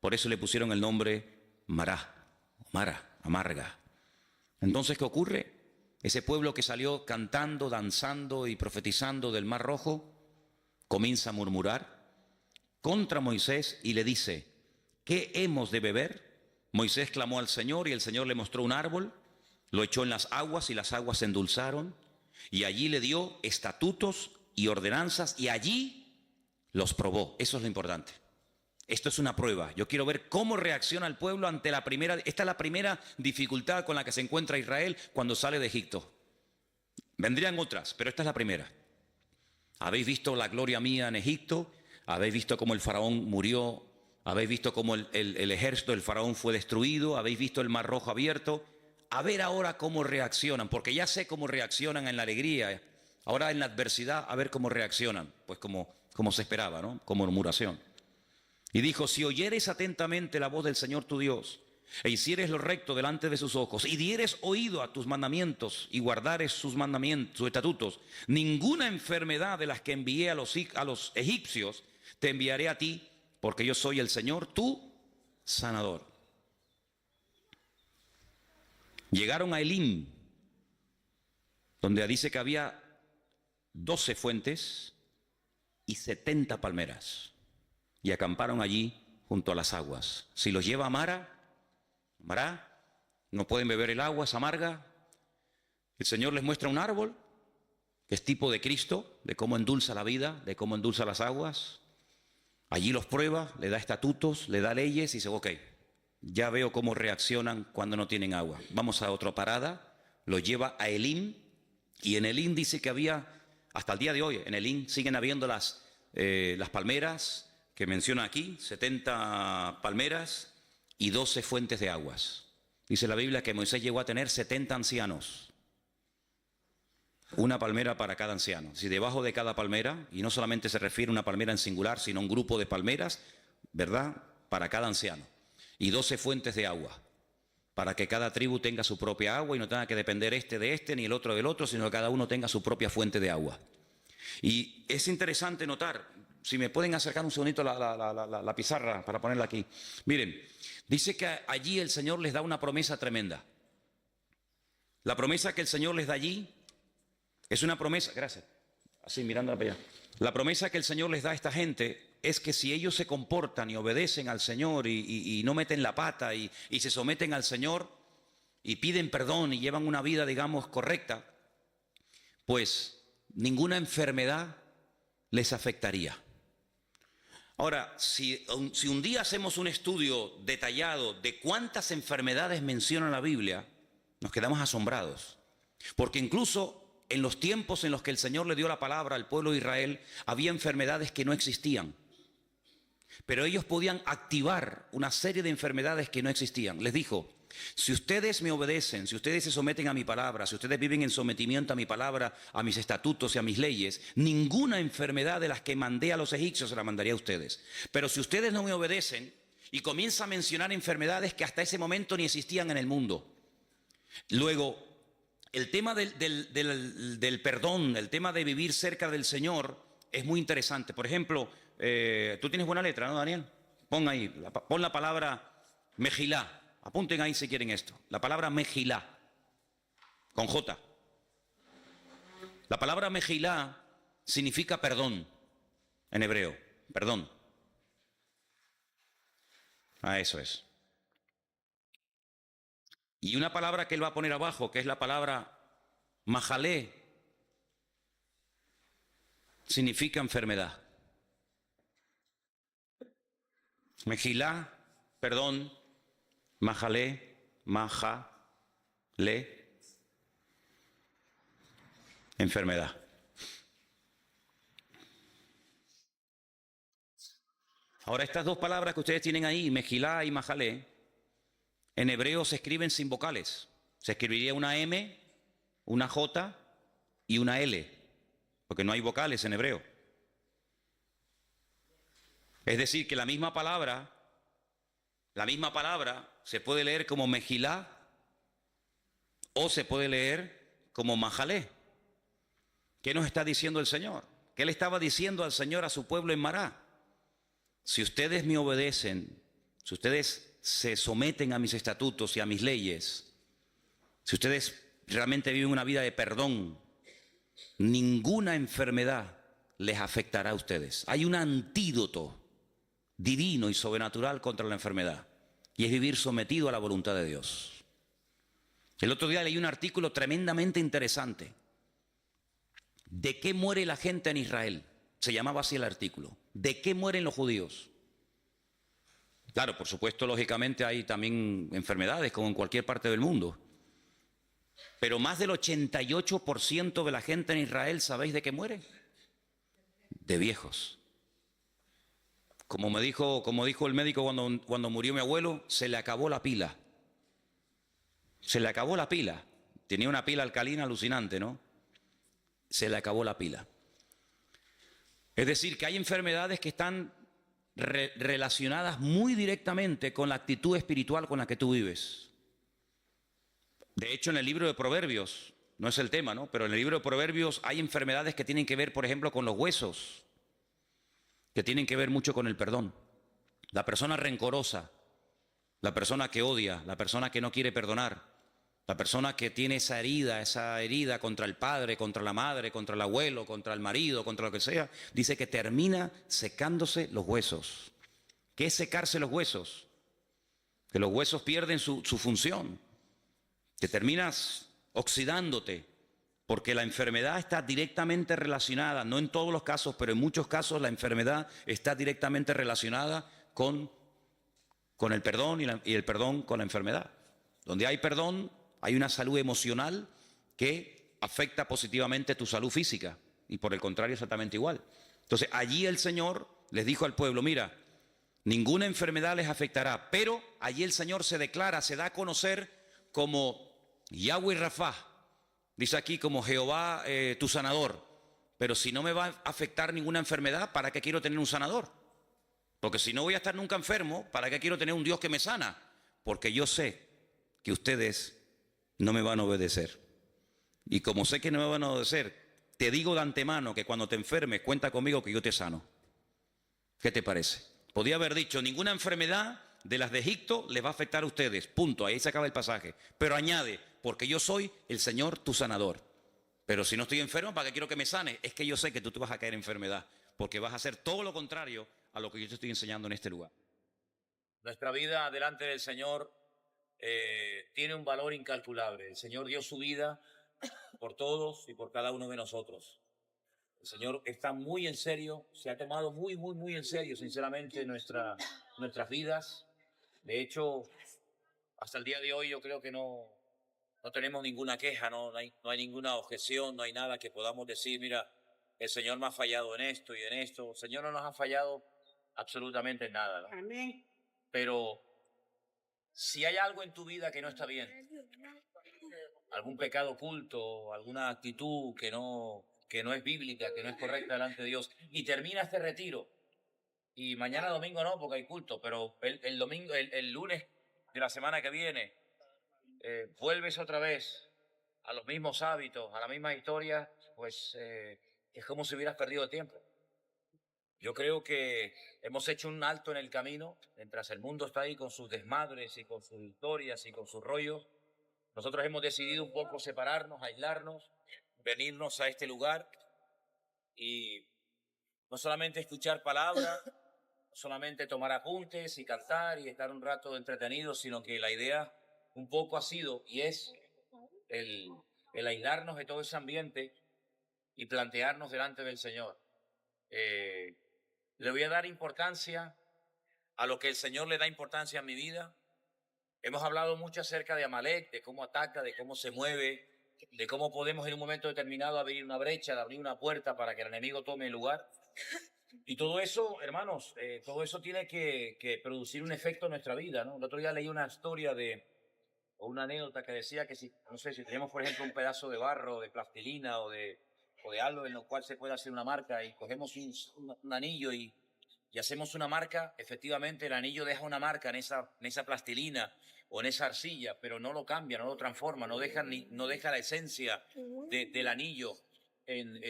Por eso le pusieron el nombre Mará, amarga. Entonces, ¿qué ocurre? Ese pueblo que salió cantando, danzando y profetizando del Mar Rojo comienza a murmurar contra Moisés y le dice: ¿qué hemos de beber? Moisés clamó al Señor y el Señor le mostró un árbol, lo echó en las aguas y las aguas se endulzaron, y allí le dio estatutos y ordenanzas y allí los probó. Eso es lo importante. Esto es una prueba. Yo quiero ver cómo reacciona el pueblo ante la primera. Esta es la primera dificultad con la que se encuentra Israel cuando sale de Egipto. Vendrían otras, pero esta es la primera. Habéis visto la gloria mía en Egipto. Habéis visto cómo el faraón murió, habéis visto cómo el ejército del faraón fue destruido, habéis visto el Mar Rojo abierto. A ver ahora cómo reaccionan, porque ya sé cómo reaccionan en la alegría. Ahora en la adversidad, a ver cómo reaccionan. Pues como se esperaba, ¿no? Como murmuración. Y dijo: si oyeres atentamente la voz del Señor tu Dios, e hicieres lo recto delante de sus ojos, y dieres oído a tus mandamientos, y guardares sus mandamientos, sus estatutos, ninguna enfermedad de las que envié a los egipcios te enviaré a ti, porque yo soy el Señor, tu sanador. Llegaron a Elim, donde dice que había 12 fuentes y 70 palmeras, y acamparon allí junto a las aguas. Si los lleva a Mara, no pueden beber el agua, es amarga. El Señor les muestra un árbol que es tipo de Cristo, de cómo endulza la vida, de cómo endulza las aguas. Allí los prueba, le da estatutos, le da leyes y dice, ok, ya veo cómo reaccionan cuando no tienen agua. Vamos a otra parada, los lleva a Elim, y en Elim dice que había, hasta el día de hoy, en Elim siguen habiendo las palmeras que menciona aquí, 70 palmeras y 12 fuentes de aguas. Dice la Biblia que Moisés llegó a tener 70 ancianos. Una palmera para cada anciano. Si debajo de cada palmera, y no solamente se refiere a una palmera en singular, sino a un grupo de palmeras, ¿verdad? Para cada anciano. Y 12 fuentes de agua, para que cada tribu tenga su propia agua y no tenga que depender este de este ni el otro del otro, sino que cada uno tenga su propia fuente de agua. Y es interesante notar, si me pueden acercar un segundito la pizarra para ponerla aquí. Miren, dice que allí el Señor les da una promesa tremenda. La promesa que el Señor les da allí es una promesa, gracias, así mirando para allá. La promesa que el Señor les da a esta gente es que si ellos se comportan y obedecen al Señor y no meten la pata y se someten al Señor y piden perdón y llevan una vida, digamos, correcta, pues ninguna enfermedad les afectaría. Ahora, si un día hacemos un estudio detallado de cuántas enfermedades menciona la Biblia, nos quedamos asombrados. Porque incluso en los tiempos en los que el Señor le dio la palabra al pueblo de Israel, había enfermedades que no existían. Pero ellos podían activar una serie de enfermedades que no existían. Les dijo, si ustedes me obedecen, si ustedes se someten a mi palabra, si ustedes viven en sometimiento a mi palabra, a mis estatutos y a mis leyes, ninguna enfermedad de las que mandé a los egipcios se la mandaría a ustedes. Pero si ustedes no me obedecen, y comienza a mencionar enfermedades que hasta ese momento ni existían en el mundo. Luego, el tema del perdón, el tema de vivir cerca del Señor es muy interesante. Por ejemplo, tú tienes buena letra, ¿no, Daniel? Pon ahí, pon la palabra Mejilá. Apunten ahí si quieren esto. La palabra Mejilá, con J. La palabra Mejilá significa perdón, en hebreo, perdón. Eso es. Y una palabra que él va a poner abajo, que es la palabra Majalé, significa enfermedad. Mejilá, perdón. Majalé, enfermedad. Ahora, estas dos palabras que ustedes tienen ahí, Mejilá y Majalé, en hebreo se escriben sin vocales. Se escribiría una M, una J y una L, porque no hay vocales en hebreo. Es decir, que la misma palabra se puede leer como Mejilá o se puede leer como Majalé. ¿Qué nos está diciendo el Señor? ¿Qué le estaba diciendo al Señor a su pueblo en Mará? Si ustedes me obedecen, si ustedes se someten a mis estatutos y a mis leyes, si ustedes realmente viven una vida de perdón, ninguna enfermedad les afectará a ustedes. Hay un antídoto divino y sobrenatural contra la enfermedad, y es vivir sometido a la voluntad de Dios. El otro día leí un artículo tremendamente interesante. ¿De qué muere la gente en Israel? Se llamaba así el artículo. ¿De qué mueren los judíos? Claro, por supuesto, lógicamente hay también enfermedades como en cualquier parte del mundo. Pero más del 88% de la gente en Israel, ¿sabéis de qué muere? De viejos. Como dijo el médico cuando murió mi abuelo, se le acabó la pila. Se le acabó la pila. Tenía una pila alcalina alucinante, ¿no? Se le acabó la pila. Es decir, que hay enfermedades que están relacionadas muy directamente con la actitud espiritual con la que tú vives. De hecho, en el libro de Proverbios, no es el tema, ¿no? Pero en el libro de Proverbios hay enfermedades que tienen que ver, por ejemplo, con los huesos, que tienen que ver mucho con el perdón. La persona rencorosa, la persona que odia, la persona que no quiere perdonar, la persona que tiene esa herida contra el padre, contra la madre, contra el abuelo, contra el marido, contra lo que sea, dice que termina secándose los huesos. ¿Qué es secarse los huesos? Que los huesos pierden su función, que terminas oxidándote, porque la enfermedad está directamente relacionada, no en todos los casos, pero en muchos casos la enfermedad está directamente relacionada con el perdón y el perdón con la enfermedad. Donde hay perdón, hay una salud emocional que afecta positivamente tu salud física y por el contrario exactamente igual. Entonces allí el Señor les dijo al pueblo, mira, ninguna enfermedad les afectará, pero allí el Señor se declara, se da a conocer como Yahweh Rafá, dice aquí como Jehová tu sanador. Pero si no me va a afectar ninguna enfermedad, ¿para qué quiero tener un sanador? Porque si no voy a estar nunca enfermo, ¿para qué quiero tener un Dios que me sana? Porque yo sé que ustedes no me van a obedecer. Y como sé que no me van a obedecer, te digo de antemano que cuando te enfermes, cuenta conmigo que yo te sano. ¿Qué te parece? Podía haber dicho, ninguna enfermedad de las de Egipto les va a afectar a ustedes. Punto, ahí se acaba el pasaje. Pero añade, porque yo soy el Señor tu sanador. Pero si no estoy enfermo, ¿para qué quiero que me sane? Es que yo sé que tú te vas a caer en enfermedad, porque vas a hacer todo lo contrario a lo que yo te estoy enseñando en este lugar. Nuestra vida delante del Señor tiene un valor incalculable. El Señor dio su vida por todos y por cada uno de nosotros. El Señor está muy en serio, se ha tomado muy en serio, sinceramente, nuestras vidas. De hecho, hasta el día de hoy yo creo que no tenemos ninguna queja, no hay ninguna objeción, no hay nada que podamos decir, mira, el Señor me ha fallado en esto y en esto. El Señor no nos ha fallado absolutamente en nada, ¿no? Amén. Pero si hay algo en tu vida que no está bien, algún pecado oculto, alguna actitud que no es bíblica, que no es correcta delante de Dios, y termina este retiro, y mañana domingo no, porque hay culto, pero el domingo, el lunes de la semana que viene, vuelves otra vez a los mismos hábitos, a la misma historia, pues es como si hubieras perdido tiempo. Yo creo que hemos hecho un alto en el camino, mientras el mundo está ahí con sus desmadres y con sus historias y con sus rollos. Nosotros hemos decidido un poco separarnos, aislarnos, venirnos a este lugar y no solamente escuchar palabras, no solamente tomar apuntes y cantar y estar un rato entretenidos, sino que la idea un poco ha sido y es el aislarnos de todo ese ambiente y plantearnos delante del Señor. Le voy a dar importancia a lo que el Señor le da importancia a mi vida. Hemos hablado mucho acerca de Amalek, de cómo ataca, de cómo se mueve, de cómo podemos en un momento determinado abrir una brecha, abrir una puerta para que el enemigo tome el lugar. Y todo eso, hermanos, todo eso tiene que producir un efecto en nuestra vida, ¿no? El otro día leí una historia o una anécdota que decía que si tenemos, por ejemplo, un pedazo de barro, de plastilina o de algo en lo cual se puede hacer una marca y cogemos un anillo y hacemos una marca, efectivamente el anillo deja una marca en esa plastilina o en esa arcilla, pero no lo cambia, no lo transforma, no deja la esencia del anillo en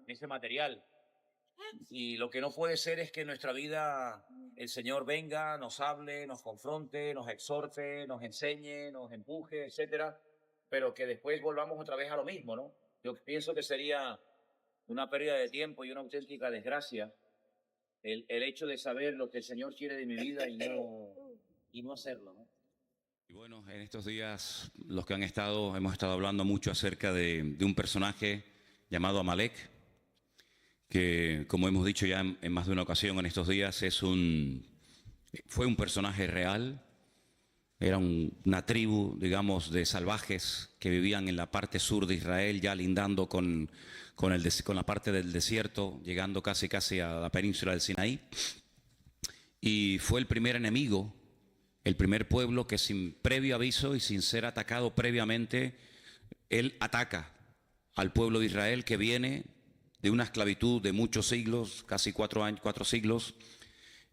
ese material. Y lo que no puede ser es que en nuestra vida el Señor venga, nos hable, nos confronte, nos exhorte, nos enseñe, nos empuje, etcétera, pero que después volvamos otra vez a lo mismo, ¿no? Yo pienso que sería una pérdida de tiempo y una auténtica desgracia el hecho de saber lo que el Señor quiere de mi vida y no hacerlo, ¿no? Y bueno, en estos días hemos estado hablando mucho acerca de un personaje llamado Amalek, que como hemos dicho ya en más de una ocasión en estos días, fue un personaje real. Era una tribu, digamos, de salvajes que vivían en la parte sur de Israel, ya lindando con la parte del desierto, llegando casi a la península del Sinaí. Y fue el primer enemigo, el primer pueblo que sin previo aviso y sin ser atacado previamente, él ataca al pueblo de Israel que viene de una esclavitud de muchos siglos, casi 4 siglos,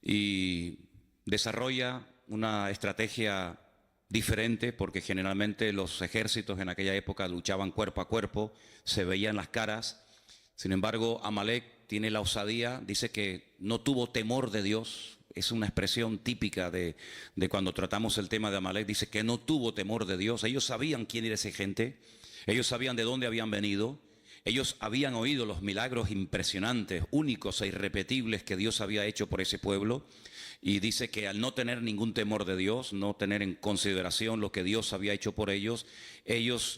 y desarrolla una estrategia diferente, porque generalmente los ejércitos en aquella época luchaban cuerpo a cuerpo, se veían las caras. Sin embargo, Amalek tiene la osadía, dice que no tuvo temor de Dios. Es una expresión típica de cuando tratamos el tema de Amalek. Dice que no tuvo temor de Dios. Ellos sabían quién era esa gente, ellos sabían de dónde habían venido, ellos habían oído los milagros impresionantes, únicos e irrepetibles que Dios había hecho por ese pueblo. Y dice que al no tener ningún temor de Dios, no tener en consideración lo que Dios había hecho por ellos,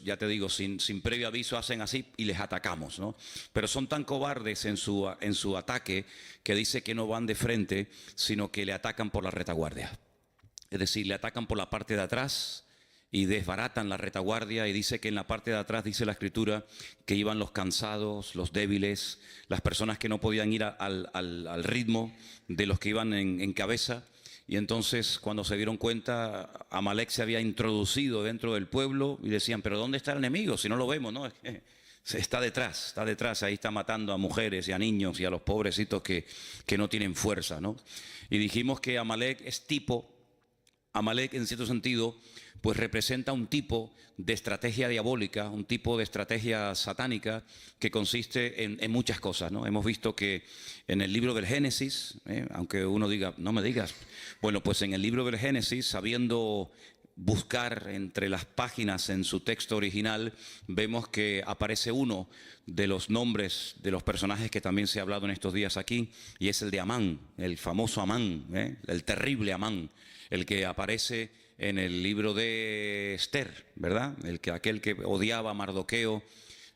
ya te digo, sin previo aviso hacen así y les atacamos, ¿no? Pero son tan cobardes en su ataque que dice que no van de frente, sino que le atacan por la retaguardia. Es decir, le atacan por la parte de atrás y desbaratan la retaguardia, y dice que en la parte de atrás, dice la Escritura, que iban los cansados, los débiles, las personas que no podían ir al ritmo de los que iban en cabeza. Y entonces, cuando se dieron cuenta, Amalek se había introducido dentro del pueblo y decían, pero ¿dónde está el enemigo? Si no lo vemos, ¿no? Está detrás, ahí está matando a mujeres y a niños y a los pobrecitos que no tienen fuerza, ¿no? Y dijimos que Amalek Amalek en cierto sentido pues representa un tipo de estrategia diabólica, un tipo de estrategia satánica que consiste en muchas cosas, ¿no? Hemos visto que en el libro del Génesis, aunque uno diga, no me digas, bueno, pues en el libro del Génesis, sabiendo buscar entre las páginas en su texto original, vemos que aparece uno de los nombres de los personajes que también se ha hablado en estos días aquí, y es el de Amán, el famoso Amán, el terrible Amán, el que aparece en el libro de Esther, ¿verdad? Aquel que odiaba a Mardoqueo,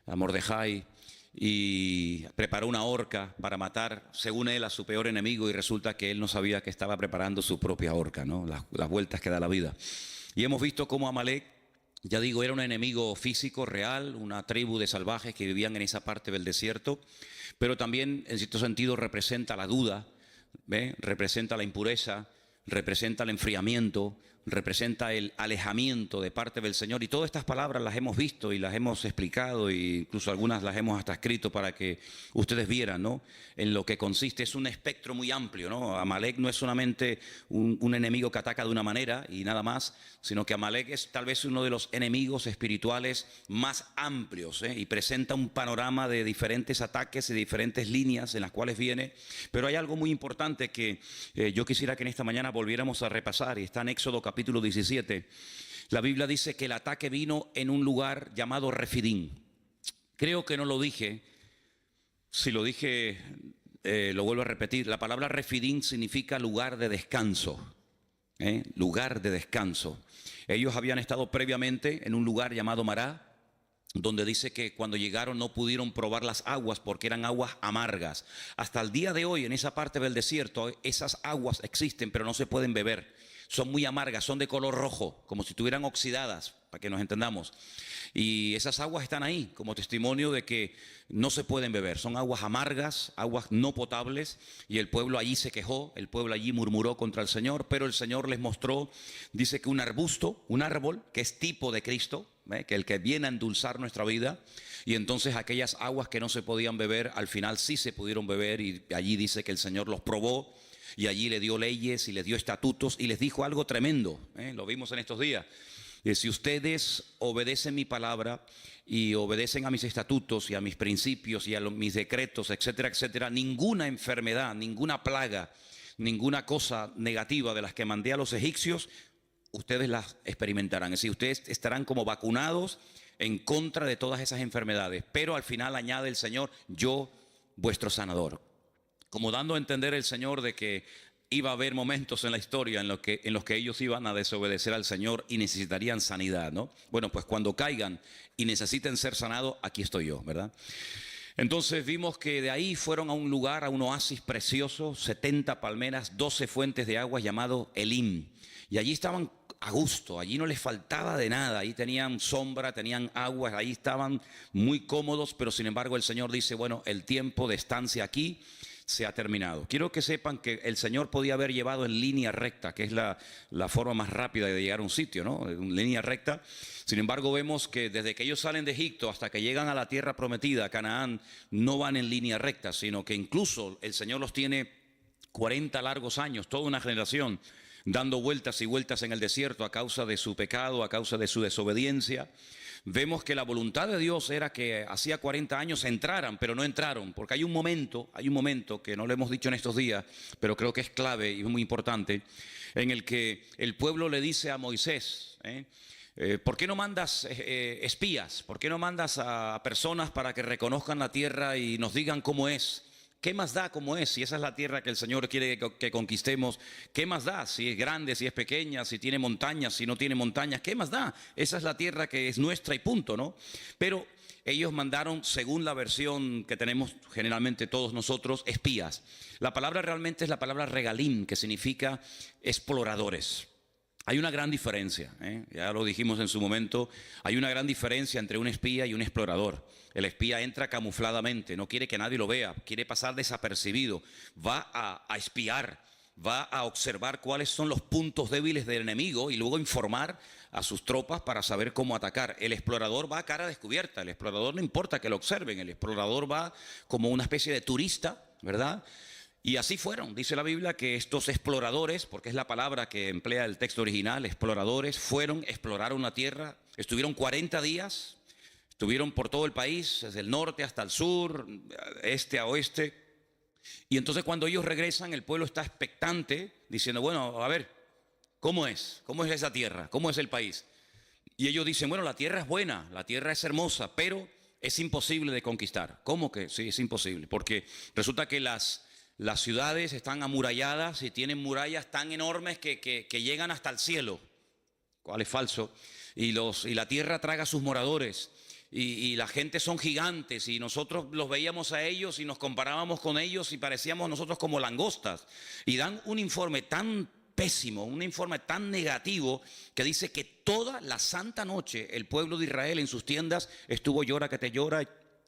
a Mordejai, y preparó una horca para matar, según él, a su peor enemigo, y resulta que él no sabía que estaba preparando su propia horca, ¿no? Las vueltas que da la vida. Y hemos visto cómo Amalek, ya digo, era un enemigo físico, real, una tribu de salvajes que vivían en esa parte del desierto, pero también, en cierto sentido, representa la duda, representa la impureza, representa el enfriamiento, representa el alejamiento de parte del Señor. Y todas estas palabras las hemos visto y las hemos explicado, e incluso algunas las hemos hasta escrito para que ustedes vieran, ¿no?, en lo que consiste. Es un espectro muy amplio, ¿no? Amalek no es solamente un enemigo que ataca de una manera y nada más, sino que Amalek es tal vez uno de los enemigos espirituales más amplios, y presenta un panorama de diferentes ataques y diferentes líneas en las cuales viene. Pero hay algo muy importante que yo quisiera que en esta mañana volviéramos a repasar, y está en Éxodo capítulo 17. La Biblia dice que el ataque vino en un lugar llamado Refidim. Creo que no lo dije. Si lo dije, lo vuelvo a repetir. La palabra Refidim significa lugar de descanso. Lugar de descanso. Ellos habían estado previamente en un lugar llamado Mará, donde dice que cuando llegaron no pudieron probar las aguas porque eran aguas amargas. Hasta el día de hoy en esa parte del desierto esas aguas existen, pero no se pueden beber. Son muy amargas, son de color rojo, como si estuvieran oxidadas, para que nos entendamos. Y esas aguas están ahí como testimonio de que no se pueden beber. Son aguas amargas, aguas no potables, y el pueblo allí se quejó, el pueblo allí murmuró contra el Señor, pero el Señor les mostró, dice que un arbusto, un árbol, que es tipo de Cristo, que el que viene a endulzar nuestra vida, y entonces aquellas aguas que no se podían beber, al final sí se pudieron beber, y allí dice que el Señor los probó, y allí le dio leyes y les dio estatutos y les dijo algo tremendo, lo vimos en estos días. Si ustedes obedecen mi palabra y obedecen a mis estatutos y a mis principios y a mis decretos, etcétera, etcétera, ninguna enfermedad, ninguna plaga, ninguna cosa negativa de las que mandé a los egipcios, ustedes las experimentarán. Es decir, ustedes estarán como vacunados en contra de todas esas enfermedades. Pero al final añade el Señor, yo, vuestro sanador. Como dando a entender el Señor de que iba a haber momentos en la historia en los que ellos iban a desobedecer al Señor y necesitarían sanidad, ¿no? Bueno, pues cuando caigan y necesiten ser sanados, aquí estoy yo, ¿verdad? Entonces vimos que de ahí fueron a un lugar, a un oasis precioso, 70 palmeras, 12 fuentes de agua llamado Elim. Y allí estaban a gusto, allí no les faltaba de nada, ahí tenían sombra, tenían agua, ahí estaban muy cómodos, pero sin embargo el Señor dice, bueno, el tiempo de estancia aquí se ha terminado. Quiero que sepan que el Señor podía haber llevado en línea recta, que es la forma más rápida de llegar a un sitio, ¿no? En línea recta. Sin embargo, vemos que desde que ellos salen de Egipto hasta que llegan a la tierra prometida, Canaán, no van en línea recta, sino que incluso el Señor los tiene 40 largos años, toda una generación, dando vueltas y vueltas en el desierto a causa de su pecado, a causa de su desobediencia. Vemos que la voluntad de Dios era que hacía 40 años entraran, pero no entraron, porque hay un momento que no lo hemos dicho en estos días, pero creo que es clave y es muy importante, en el que el pueblo le dice a Moisés, ¿por qué no mandas espías? ¿Por qué no mandas a personas para que reconozcan la tierra y nos digan cómo es? ¿Qué más da cómo es? Si esa es la tierra que el Señor quiere que conquistemos, ¿qué más da? Si es grande, si es pequeña, si tiene montañas, si no tiene montañas, ¿qué más da? Esa es la tierra que es nuestra y punto, ¿no? Pero ellos mandaron, según la versión que tenemos generalmente todos nosotros, espías. La palabra realmente es la palabra regalim, que significa exploradores. Hay una gran diferencia, ya lo dijimos en su momento, hay una gran diferencia entre un espía y un explorador. El espía entra camufladamente, no quiere que nadie lo vea, quiere pasar desapercibido, va a espiar, va a observar cuáles son los puntos débiles del enemigo y luego informar a sus tropas para saber cómo atacar. El explorador va a cara descubierta, el explorador no importa que lo observen, el explorador va como una especie de turista, ¿verdad? Y así fueron, dice la Biblia, que estos exploradores, porque es la palabra que emplea el texto original, exploradores, exploraron la tierra, estuvieron 40 días, estuvieron por todo el país, desde el norte hasta el sur, este a oeste. Y entonces cuando ellos regresan, el pueblo está expectante, diciendo, bueno, a ver, ¿cómo es? ¿Cómo es esa tierra? ¿Cómo es el país? Y ellos dicen, bueno, la tierra es buena, la tierra es hermosa, pero es imposible de conquistar. ¿Cómo que? Sí, es imposible, porque resulta que las ciudades están amuralladas y tienen murallas tan enormes que llegan hasta el cielo, cual es falso, y la tierra traga a sus moradores, y la gente son gigantes, y nosotros los veíamos a ellos y nos comparábamos con ellos y parecíamos nosotros como langostas, y dan un informe tan pésimo, un informe tan negativo que dice que toda la santa noche el pueblo de Israel en sus tiendas estuvo llora que te llora,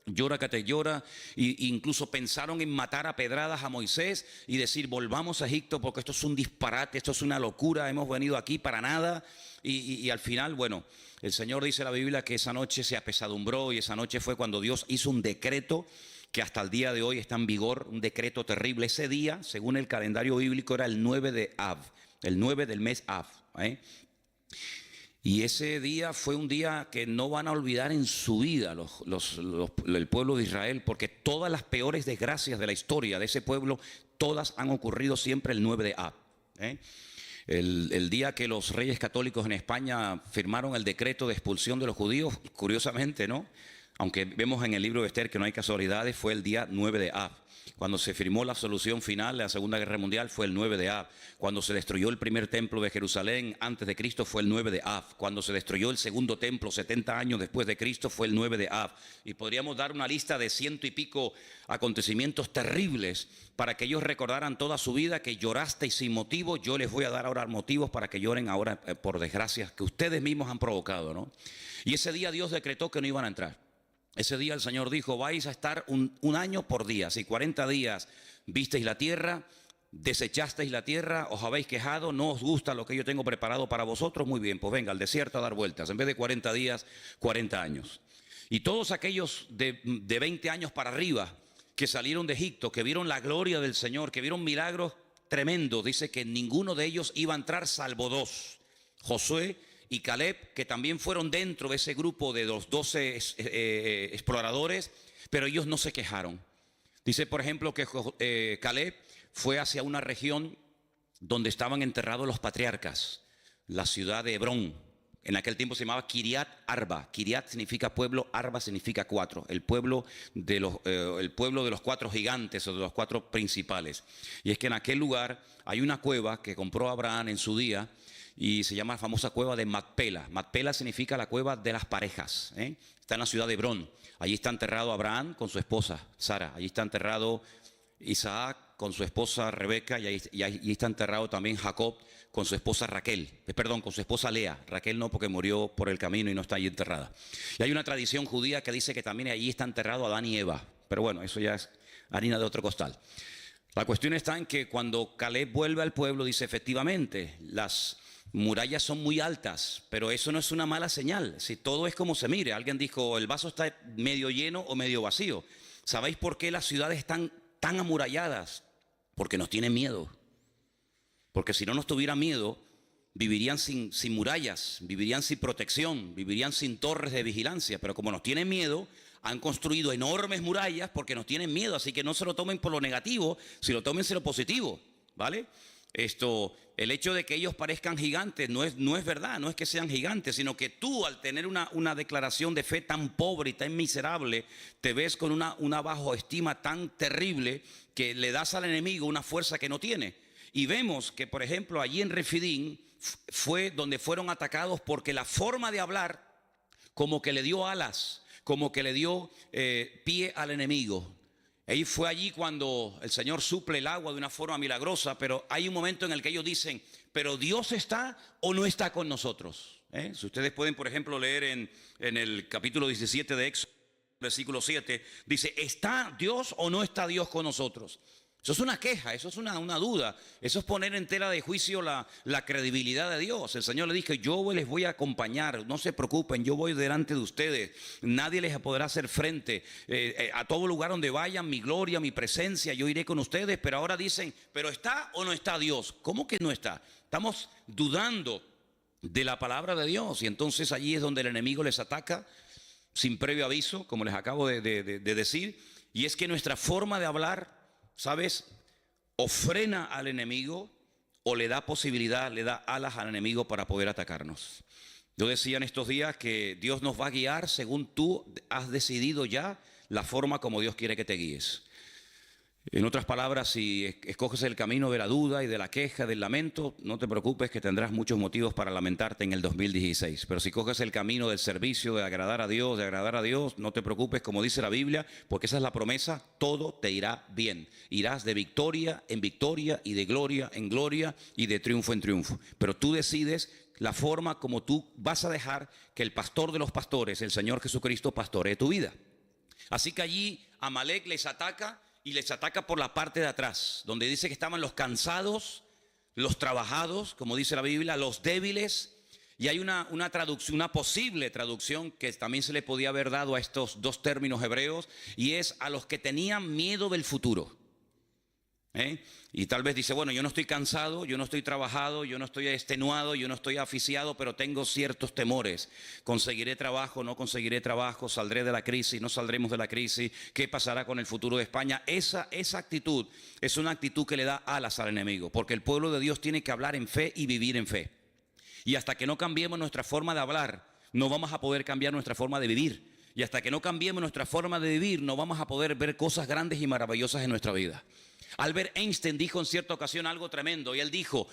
llora que te llora, e incluso pensaron en matar a pedradas a Moisés y decir, volvamos a Egipto porque esto es un disparate, esto es una locura, hemos venido aquí para nada. Y al final, bueno, el Señor dice en la Biblia que esa noche se apesadumbró, y esa noche fue cuando Dios hizo un decreto que hasta el día de hoy está en vigor, un decreto terrible. Ese día, según el calendario bíblico, era el 9 de Av, el 9 del mes Av, Y ese día fue un día que no van a olvidar en su vida el pueblo de Israel, porque todas las peores desgracias de la historia de ese pueblo, todas han ocurrido siempre el 9 de Ab. El día que los reyes católicos en España firmaron el decreto de expulsión de los judíos, curiosamente, ¿no? Aunque vemos en el libro de Esther que no hay casualidades, fue el día 9 de Ab. Cuando se firmó la solución final de la Segunda Guerra Mundial fue el 9 de Av. Cuando se destruyó el primer templo de Jerusalén antes de Cristo fue el 9 de Av. Cuando se destruyó el segundo templo 70 años después de Cristo fue el 9 de Av. Y podríamos dar una lista de 100 y pico acontecimientos terribles para que ellos recordaran toda su vida que llorasteis sin motivo. Yo les voy a dar ahora motivos para que lloren ahora por desgracias que ustedes mismos han provocado, ¿no? Y ese día Dios decretó que no iban a entrar. Ese día el Señor dijo, vais a estar un año por día. Si 40 días visteis la tierra, desechasteis la tierra, os habéis quejado, no os gusta lo que yo tengo preparado para vosotros, muy bien, pues venga al desierto a dar vueltas. En vez de 40 días, 40 años. Y todos aquellos de 20 años para arriba que salieron de Egipto, que vieron la gloria del Señor, que vieron milagros tremendos, dice que ninguno de ellos iba a entrar salvo dos, Josué y Caleb, que también fueron dentro de ese grupo de los 12 exploradores, pero ellos no se quejaron. Dice, por ejemplo, que Caleb fue hacia una región donde estaban enterrados los patriarcas, la ciudad de Hebrón. En aquel tiempo se llamaba Kiriat Arba. Kiriat significa pueblo, Arba significa cuatro. El pueblo de los cuatro gigantes o de los cuatro principales. Y es que en aquel lugar hay una cueva que compró Abraham en su día, y se llama la famosa cueva de Macpela. Macpela significa la cueva de las parejas. Está en la ciudad de Hebrón. Allí está enterrado Abraham con su esposa Sara. Allí está enterrado Isaac con su esposa Rebeca. Y allí está enterrado también Jacob con su esposa Raquel. Perdón, con su esposa Lea. Raquel no, porque murió por el camino y no está allí enterrada. Y hay una tradición judía que dice que también allí está enterrado Adán y Eva. Pero bueno, eso ya es harina de otro costal. La cuestión está en que cuando Caleb vuelve al pueblo, dice, efectivamente, las murallas son muy altas, pero eso no es una mala señal. Si todo es como se mire, alguien dijo, el vaso está medio lleno o medio vacío. ¿Sabéis por qué las ciudades están tan amuralladas? Porque nos tienen miedo. Porque si no nos tuviera miedo, vivirían sin murallas, vivirían sin protección, vivirían sin torres de vigilancia. Pero como nos tienen miedo, han construido enormes murallas porque nos tienen miedo. Así que no se lo tomen por lo negativo, sino tómense lo positivo, ¿vale? El hecho de que ellos parezcan gigantes no es verdad, no es que sean gigantes, sino que tú, al tener una declaración de fe tan pobre y tan miserable, te ves con una bajoestima tan terrible que le das al enemigo una fuerza que no tiene. Y vemos que, por ejemplo, allí en Refidín fue donde fueron atacados porque la forma de hablar como que le dio alas, como que le dio pie al enemigo. Ahí fue allí cuando el Señor suple el agua de una forma milagrosa, pero hay un momento en el que ellos dicen, ¿pero Dios está o no está con nosotros? Si ustedes pueden, por ejemplo, leer en el capítulo 17 de Éxodo, versículo 7, dice, ¿está Dios o no está Dios con nosotros? Eso es una queja, eso es una duda, eso es poner en tela de juicio la credibilidad de Dios. El Señor le dijo, yo les voy a acompañar, no se preocupen, yo voy delante de ustedes, nadie les podrá hacer frente, a todo lugar donde vayan, mi gloria, mi presencia, yo iré con ustedes. Pero ahora dicen, ¿pero está o no está Dios? ¿Cómo que no está? Estamos dudando de la palabra de Dios, y entonces allí es donde el enemigo les ataca sin previo aviso, como les acabo de decir, y es que nuestra forma de hablar, ¿sabes? O frena al enemigo o le da posibilidad, le da alas al enemigo para poder atacarnos. Yo decía en estos días que Dios nos va a guiar según tú has decidido ya la forma como Dios quiere que te guíes. En otras palabras, si escoges el camino de la duda y de la queja, del lamento, no te preocupes que tendrás muchos motivos para lamentarte en el 2016. Pero si coges el camino del servicio, de agradar a Dios, no te preocupes, como dice la Biblia, porque esa es la promesa, todo te irá bien. Irás de victoria en victoria y de gloria en gloria y de triunfo en triunfo. Pero tú decides la forma como tú vas a dejar que el pastor de los pastores, el Señor Jesucristo, pastoree tu vida. Así que allí Amalek les ataca. Y les ataca por la parte de atrás, donde dice que estaban los cansados, los trabajados, como dice la Biblia, los débiles. Y hay una traducción, una posible traducción que también se le podía haber dado a estos dos términos hebreos, y es a los que tenían miedo del futuro. Y tal vez dice, bueno, yo no estoy cansado, yo no estoy trabajado, yo no estoy extenuado, yo no estoy asfixiado, pero tengo ciertos temores. ¿Conseguiré trabajo? ¿No conseguiré trabajo? ¿Saldré de la crisis? ¿No saldremos de la crisis? ¿Qué pasará con el futuro de España? Esa actitud es una actitud que le da alas al enemigo, porque el pueblo de Dios tiene que hablar en fe y vivir en fe. Y hasta que no cambiemos nuestra forma de hablar, no vamos a poder cambiar nuestra forma de vivir. Y hasta que no cambiemos nuestra forma de vivir, no vamos a poder ver cosas grandes y maravillosas en nuestra vida. Albert Einstein dijo en cierta ocasión algo tremendo, y él dijo,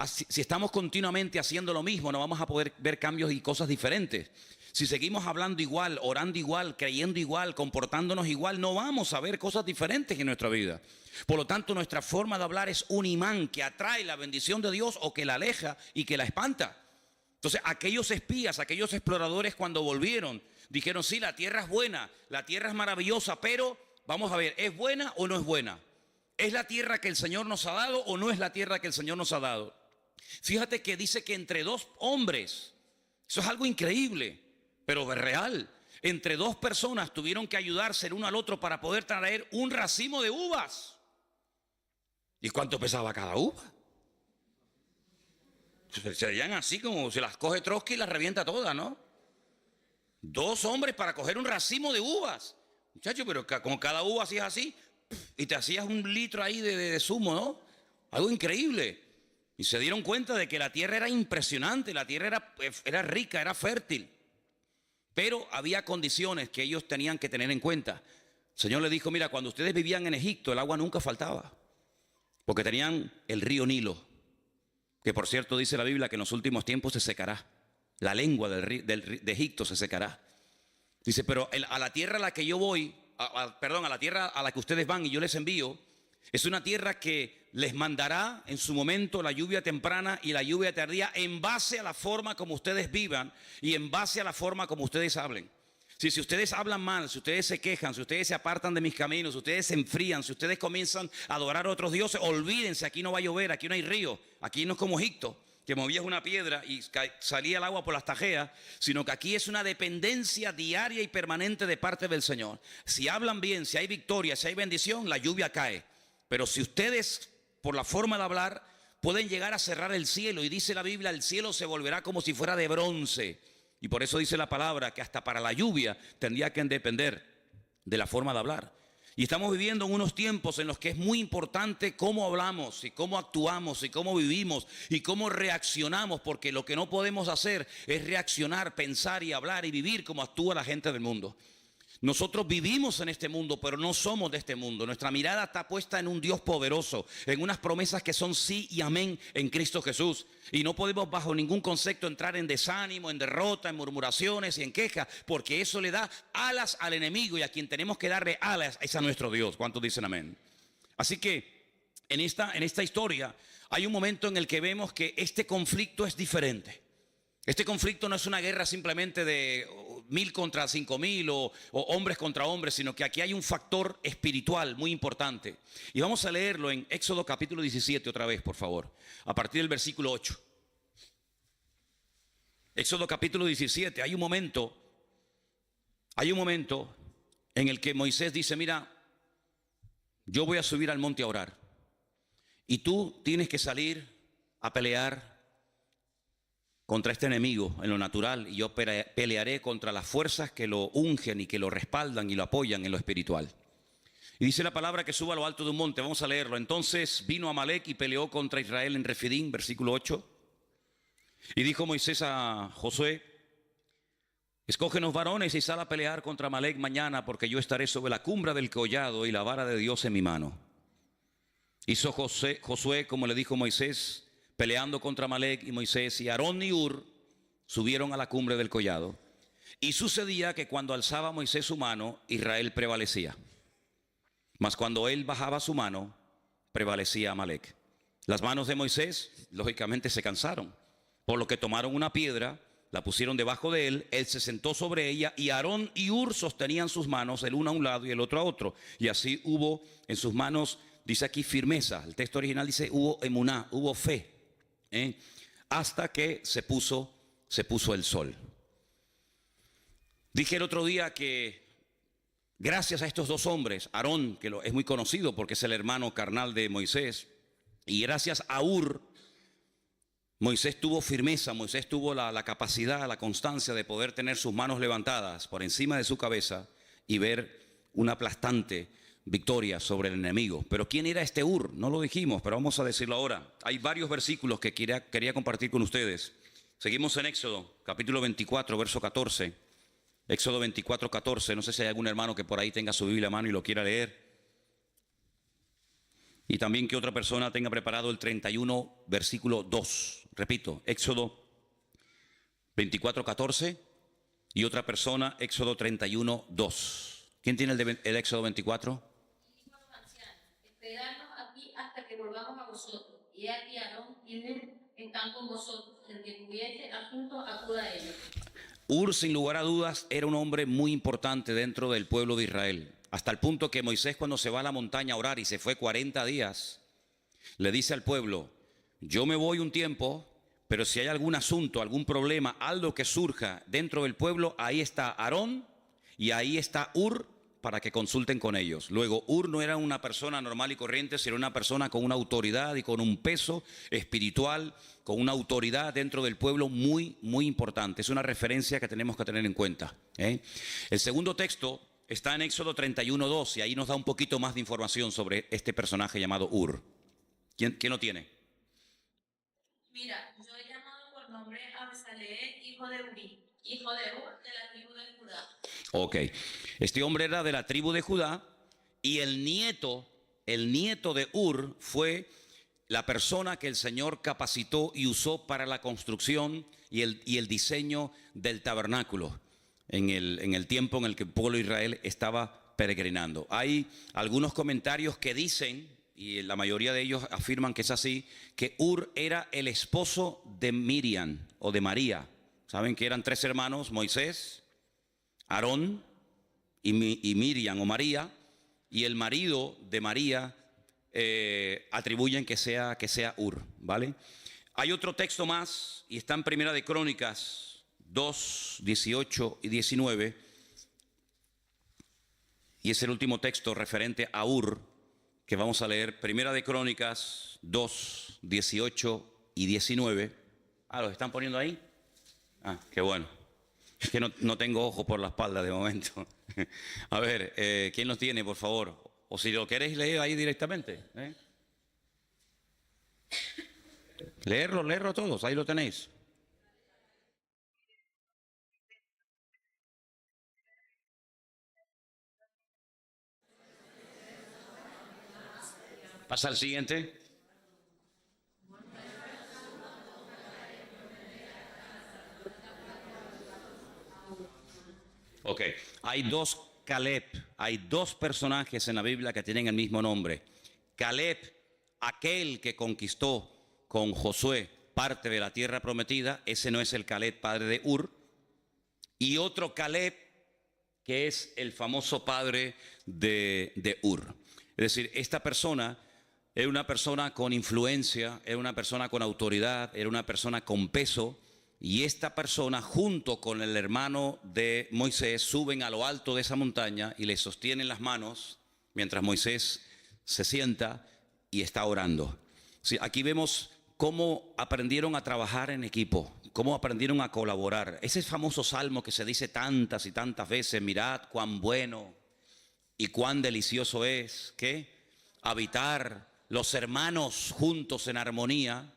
si estamos continuamente haciendo lo mismo, no vamos a poder ver cambios y cosas diferentes. Si seguimos hablando igual, orando igual, creyendo igual, comportándonos igual, no vamos a ver cosas diferentes en nuestra vida. Por lo tanto, nuestra forma de hablar es un imán que atrae la bendición de Dios o que la aleja y que la espanta. Entonces, aquellos espías, aquellos exploradores, cuando volvieron, dijeron, sí, la tierra es buena, la tierra es maravillosa, pero vamos a ver, ¿es buena o no es buena? ¿Es la tierra que el Señor nos ha dado o no es la tierra que el Señor nos ha dado? Fíjate que dice que entre dos hombres, eso es algo increíble, pero es real. Entre dos personas tuvieron que ayudarse el uno al otro para poder traer un racimo de uvas. ¿Y cuánto pesaba cada uva? Serían así como se las coge Trotsky y las revienta todas, ¿no? Dos hombres para coger un racimo de uvas. Muchachos, pero con cada uva hacías así y te hacías un litro ahí de zumo, ¿no? Algo increíble. Y se dieron cuenta de que la tierra era impresionante, la tierra era rica, era fértil. Pero había condiciones que ellos tenían que tener en cuenta. El Señor les dijo, mira, cuando ustedes vivían en Egipto, el agua nunca faltaba. Porque tenían el río Nilo, que por cierto dice la Biblia que en los últimos tiempos se secará. La lengua de Egipto se secará. Dice, pero a la tierra a la que yo voy, a la tierra a la que ustedes van y yo les envío, es una tierra que les mandará en su momento la lluvia temprana y la lluvia tardía en base a la forma como ustedes vivan y en base a la forma como ustedes hablen. Si ustedes hablan mal, si ustedes se quejan, si ustedes se apartan de mis caminos, si ustedes se enfrían, si ustedes comienzan a adorar a otros dioses, olvídense, aquí no va a llover, aquí no hay río, aquí no es como Egipto, que movías una piedra y salía el agua por las tajeas, sino que aquí es una dependencia diaria y permanente de parte del Señor. Si hablan bien, si hay victoria, si hay bendición, la lluvia cae. Pero si ustedes, por la forma de hablar, pueden llegar a cerrar el cielo, y dice la Biblia, el cielo se volverá como si fuera de bronce. Y por eso dice la palabra que hasta para la lluvia tendría que depender de la forma de hablar. Y estamos viviendo en unos tiempos en los que es muy importante cómo hablamos y cómo actuamos y cómo vivimos y cómo reaccionamos, porque lo que no podemos hacer es reaccionar, pensar y hablar y vivir como actúa la gente del mundo. Nosotros vivimos en este mundo, pero no somos de este mundo. Nuestra mirada está puesta en un Dios poderoso, en unas promesas que son sí y amén en Cristo Jesús. Y no podemos bajo ningún concepto entrar en desánimo, en derrota, en murmuraciones y en quejas, porque eso le da alas al enemigo, y a quien tenemos que darle alas es a nuestro Dios. ¿Cuántos dicen amén? Así que en esta historia hay un momento en el que vemos que este conflicto es diferente. Este conflicto no es una guerra simplemente de 1000 contra 5000 o hombres contra hombres, sino que aquí hay un factor espiritual muy importante. Y vamos a leerlo en Éxodo capítulo 17 otra vez, por favor, a partir del versículo 8. Éxodo capítulo 17, hay un momento en el que Moisés dice: mira, yo voy a subir al monte a orar, y tú tienes que salir a pelear contra este enemigo en lo natural, y yo pelearé contra las fuerzas que lo ungen y que lo respaldan y lo apoyan en lo espiritual. Y dice la palabra que suba a lo alto de un monte. Vamos a leerlo. Entonces vino Amalek y peleó contra Israel en Refidim, versículo 8. Y dijo Moisés a Josué: escógenos varones y sal a pelear contra Amalek mañana, porque yo estaré sobre la cumbre del collado y la vara de Dios en mi mano. Hizo Josué como le dijo Moisés, peleando contra Amalek, y Moisés y Aarón y Hur subieron a la cumbre del collado. Y sucedía que cuando alzaba Moisés su mano, Israel prevalecía. Mas cuando él bajaba su mano, prevalecía Amalek. Las manos de Moisés, lógicamente, se cansaron, por lo que tomaron una piedra, la pusieron debajo de él, él se sentó sobre ella, y Aarón y Hur sostenían sus manos, el uno a un lado y el otro a otro. Y así hubo en sus manos, dice aquí, firmeza. El texto original dice hubo emuná, hubo fe. Hasta que se puso el sol. Dije el otro día que gracias a estos dos hombres, Aarón, que es muy conocido porque es el hermano carnal de Moisés, y gracias a Hur, Moisés tuvo firmeza, Moisés tuvo la capacidad, la constancia de poder tener sus manos levantadas por encima de su cabeza y ver una aplastante victoria sobre el enemigo. Pero ¿quién era este Hur? No lo dijimos, pero vamos a decirlo ahora. Hay varios versículos que quería compartir con ustedes. Seguimos en Éxodo, capítulo 24, verso 14. Éxodo 24, 14. No sé si hay algún hermano que por ahí tenga su Biblia a mano y lo quiera leer. Y también que otra persona tenga preparado el 31, versículo 2. Repito, Éxodo 24, 14. Y otra persona, Éxodo 31, 2. ¿Quién tiene el Éxodo 24? Esperadnos aquí hasta que volvamos a vosotros. Y aquí Aarón tiene están con vosotros. El que tuviese asunto, acuda a ellos. Hur, sin lugar a dudas, era un hombre muy importante dentro del pueblo de Israel. Hasta el punto que Moisés, cuando se va a la montaña a orar y se fue 40 días, le dice al pueblo: yo me voy un tiempo, pero si hay algún asunto, algún problema, algo que surja dentro del pueblo, ahí está Aarón y ahí está Hur, para que consulten con ellos. Luego, Hur no era una persona normal y corriente, sino una persona con una autoridad y con un peso espiritual, con una autoridad dentro del pueblo muy, muy importante. Es una referencia que tenemos que tener en cuenta. El segundo texto está en Éxodo 31:2, y ahí nos da un poquito más de información sobre este personaje llamado Hur. ¿Quién lo tiene? Mira, yo he llamado por nombre a Besaleel, hijo de Uri, hijo de Hur, de la tribu de Judá. Ok, este hombre era de la tribu de Judá, y el nieto de Hur fue la persona que el Señor capacitó y usó para la construcción y el diseño del tabernáculo en el tiempo en el que el pueblo de Israel estaba peregrinando. Hay algunos comentarios que dicen, y la mayoría de ellos afirman que es así, que Hur era el esposo de Miriam o de María. Saben que eran 3 hermanos: Moisés, Aarón y Miriam o María, y el marido de María atribuyen que sea Ur, ¿vale? Hay otro texto más y está en Primera de Crónicas 2, 18 y 19, y es el último texto referente a Ur que vamos a leer. Primera de Crónicas 2, 18 y 19. ¿Los están poniendo ahí? Qué bueno. Es que no tengo ojo por la espalda de momento. A ver, ¿quién los tiene, por favor? O si lo queréis leer ahí directamente. Leerlo todos, ahí lo tenéis. Pasa al siguiente. Ok, hay dos Caleb, hay dos personajes en la Biblia que tienen el mismo nombre. Caleb, aquel que conquistó con Josué parte de la tierra prometida, ese no es el Caleb padre de Ur. Y otro Caleb que es el famoso padre de Ur. Es decir, esta persona era una persona con influencia, era una persona con autoridad, era una persona con peso. Y esta persona, junto con el hermano de Moisés, suben a lo alto de esa montaña y le sostienen las manos mientras Moisés se sienta y está orando. Sí, aquí vemos cómo aprendieron a trabajar en equipo, cómo aprendieron a colaborar. Ese famoso salmo que se dice tantas y tantas veces: mirad cuán bueno y cuán delicioso es, ¿qué? Habitar los hermanos juntos en armonía,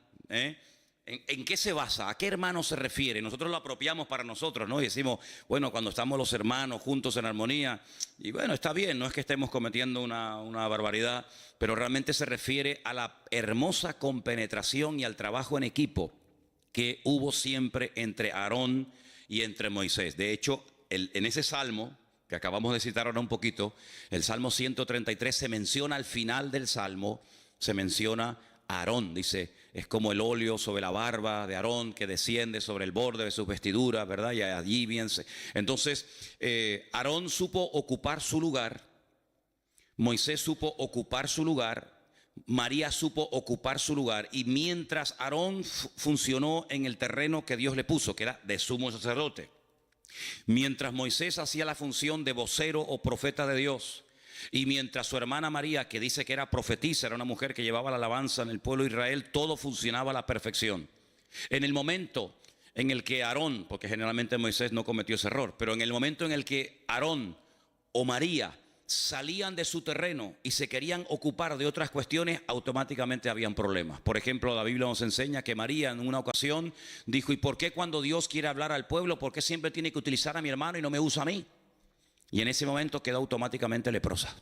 ¿En qué se basa? ¿A qué hermano se refiere? Nosotros lo apropiamos para nosotros, ¿no? Y decimos, bueno, cuando estamos los hermanos juntos en armonía, y bueno, está bien, no es que estemos cometiendo una barbaridad, pero realmente se refiere a la hermosa compenetración y al trabajo en equipo que hubo siempre entre Aarón y entre Moisés. De hecho, en ese salmo que acabamos de citar ahora un poquito, el Salmo 133, se menciona al final del salmo, se menciona a Aarón, dice, es como el óleo sobre la barba de Aarón que desciende sobre el borde de sus vestiduras, ¿verdad? Y allí bien. Entonces, Aarón supo ocupar su lugar, Moisés supo ocupar su lugar, María supo ocupar su lugar, y mientras Aarón funcionó en el terreno que Dios le puso, que era de sumo sacerdote, mientras Moisés hacía la función de vocero o profeta de Dios, y mientras su hermana María, que dice que era profetisa, era una mujer que llevaba la alabanza en el pueblo de Israel, todo funcionaba a la perfección. En el momento en el que Aarón, porque generalmente Moisés no cometió ese error, pero en el momento en el que Aarón o María salían de su terreno y se querían ocupar de otras cuestiones, automáticamente habían problemas. Por ejemplo, la Biblia nos enseña que María en una ocasión dijo: ¿y por qué cuando Dios quiere hablar al pueblo, por qué siempre tiene que utilizar a mi hermano y no me usa a mí? Y en ese momento quedó automáticamente leprosa.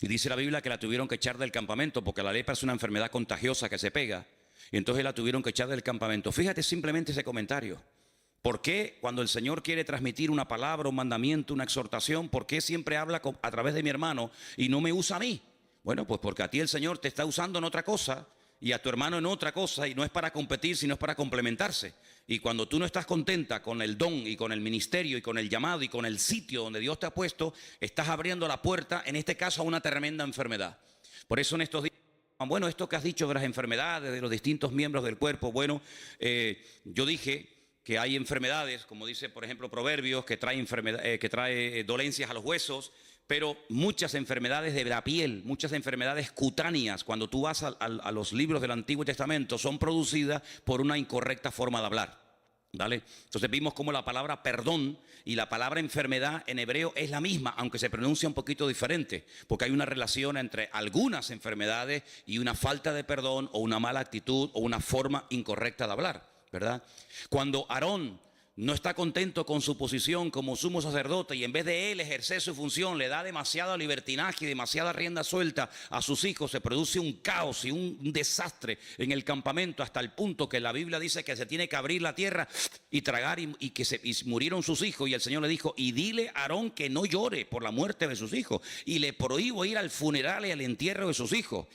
Y dice la Biblia que la tuvieron que echar del campamento, porque la lepra es una enfermedad contagiosa que se pega. Y entonces la tuvieron que echar del campamento. Fíjate simplemente ese comentario. ¿Por qué cuando el Señor quiere transmitir una palabra, un mandamiento, una exhortación, por qué siempre habla a través de mi hermano y no me usa a mí? Bueno, pues porque a ti el Señor te está usando en otra cosa y a tu hermano en otra cosa, y no es para competir, sino es para complementarse. Y cuando tú no estás contenta con el don y con el ministerio y con el llamado y con el sitio donde Dios te ha puesto, estás abriendo la puerta, en este caso, a una tremenda enfermedad. Por eso en estos días, bueno, esto que has dicho de las enfermedades, de los distintos miembros del cuerpo, bueno, yo dije que hay enfermedades, como dice por ejemplo Proverbios, que trae dolencias a los huesos, pero muchas enfermedades de la piel, muchas enfermedades cutáneas, cuando tú vas a los libros del Antiguo Testamento, son producidas por una incorrecta forma de hablar, ¿vale? Entonces vimos cómo la palabra perdón y la palabra enfermedad en hebreo es la misma, aunque se pronuncia un poquito diferente, porque hay una relación entre algunas enfermedades y una falta de perdón o una mala actitud o una forma incorrecta de hablar, ¿verdad? Cuando Aarón no está contento con su posición como sumo sacerdote y en vez de él ejercer su función le da demasiado libertinaje y demasiada rienda suelta a sus hijos, se produce un caos y un desastre en el campamento, hasta el punto que la Biblia dice que se tiene que abrir la tierra y tragar, y murieron sus hijos, y el Señor le dijo: y dile a Aarón que no llore por la muerte de sus hijos, y le prohíbo ir al funeral y al entierro de sus hijos.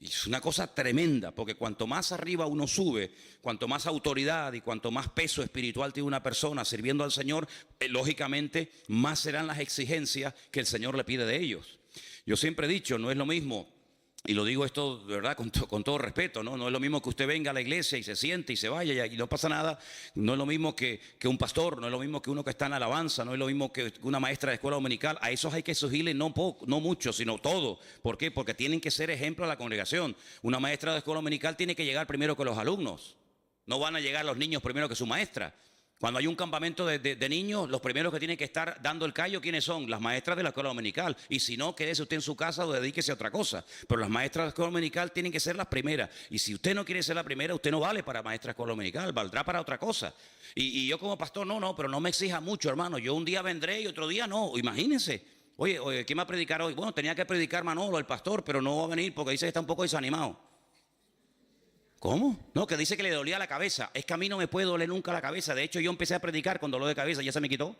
Y es una cosa tremenda, porque cuanto más arriba uno sube, cuanto más autoridad y cuanto más peso espiritual tiene una persona sirviendo al Señor, lógicamente más serán las exigencias que el Señor le pide de ellos. Yo siempre he dicho, no es lo mismo, y lo digo esto de verdad con todo respeto, ¿no? No es lo mismo que usted venga a la iglesia y se siente y se vaya y no pasa nada. No es lo mismo que un pastor, no es lo mismo que uno que está en alabanza, no es lo mismo que una maestra de escuela dominical. A esos hay que exigirle no mucho, sino todo. ¿Por qué? Porque tienen que ser ejemplo a la congregación. Una maestra de escuela dominical tiene que llegar primero que los alumnos. No van a llegar los niños primero que su maestra. Cuando hay un campamento de niños, los primeros que tienen que estar dando el callo, ¿quiénes son? Las maestras de la escuela dominical. Y si no, quédese usted en su casa o dedíquese a otra cosa. Pero las maestras de la escuela dominical tienen que ser las primeras. Y si usted no quiere ser la primera, usted no vale para maestra de escuela dominical, valdrá para otra cosa. Y yo como pastor, pero no me exija mucho, hermano. Yo un día vendré y otro día no. Imagínense. Oye, ¿quién va a predicar hoy? Bueno, tenía que predicar Manolo, el pastor, pero no va a venir porque dice que está un poco desanimado. ¿Cómo? No, que dice que le dolía la cabeza. Es que a mí no me puede doler nunca la cabeza. De hecho, yo empecé a predicar con dolor de cabeza y ya se me quitó.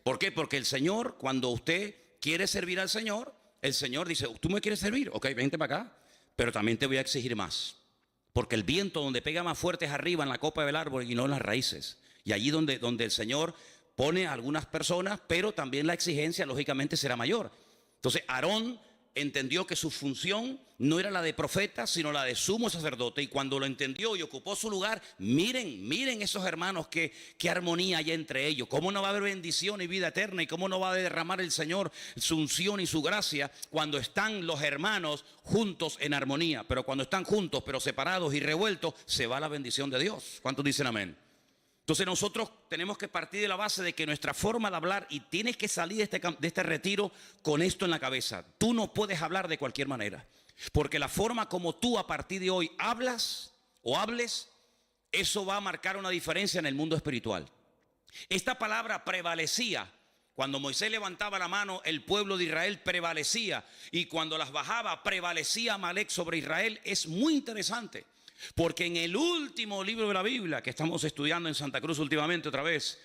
¿Por qué? Porque el Señor, cuando usted quiere servir al Señor, el Señor dice, ¿tú me quieres servir? Ok, vente para acá, pero también te voy a exigir más. Porque el viento donde pega más fuerte es arriba en la copa del árbol y no en las raíces. Y allí donde el Señor pone a algunas personas, pero también la exigencia lógicamente será mayor. Entonces, Aarón entendió que su función no era la de profeta, sino la de sumo sacerdote. Y cuando lo entendió y ocupó su lugar, miren esos hermanos, qué armonía hay entre ellos. Cómo no va a haber bendición y vida eterna, y cómo no va a derramar el Señor su unción y su gracia cuando están los hermanos juntos en armonía. Pero cuando están juntos, pero separados y revueltos, se va la bendición de Dios. ¿Cuántos dicen amén? Entonces nosotros tenemos que partir de la base de que nuestra forma de hablar, y tienes que salir de este retiro con esto en la cabeza. Tú no puedes hablar de cualquier manera, porque la forma como tú a partir de hoy hablas o hables, eso va a marcar una diferencia en el mundo espiritual. Esta palabra prevalecía. Cuando Moisés levantaba la mano, el pueblo de Israel prevalecía, y cuando las bajaba, prevalecía Amalek sobre Israel. Es muy interesante. Porque en el último libro de la Biblia que estamos estudiando en Santa Cruz últimamente otra vez,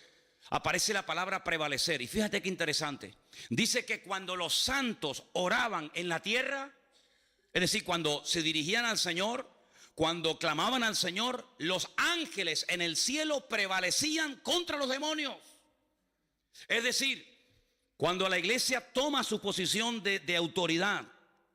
aparece la palabra prevalecer. Y fíjate qué interesante. Dice que cuando los santos oraban en la tierra, es decir, cuando se dirigían al Señor, cuando clamaban al Señor, los ángeles en el cielo prevalecían contra los demonios. Es decir, cuando la iglesia toma su posición de autoridad,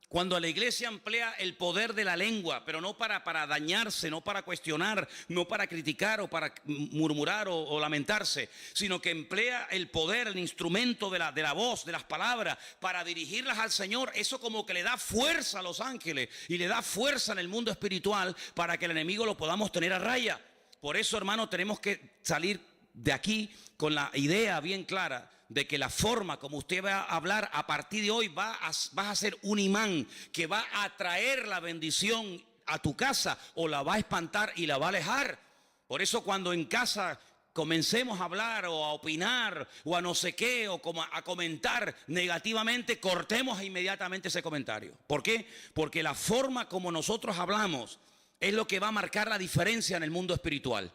cuando la iglesia emplea el poder de la lengua, pero no para dañarse, no para cuestionar, no para criticar o para murmurar o lamentarse, sino que emplea el poder, el instrumento de la voz, de las palabras, para dirigirlas al Señor, eso como que le da fuerza a los ángeles y le da fuerza en el mundo espiritual para que el enemigo lo podamos tener a raya. Por eso, hermano, tenemos que salir de aquí con la idea bien clara de que la forma como usted va a hablar a partir de hoy vas a ser un imán que va a atraer la bendición a tu casa, o la va a espantar y la va a alejar. Por eso cuando en casa comencemos a hablar o a opinar o a no sé qué, o como a comentar negativamente, cortemos inmediatamente ese comentario. ¿Por qué? Porque la forma como nosotros hablamos es lo que va a marcar la diferencia en el mundo espiritual.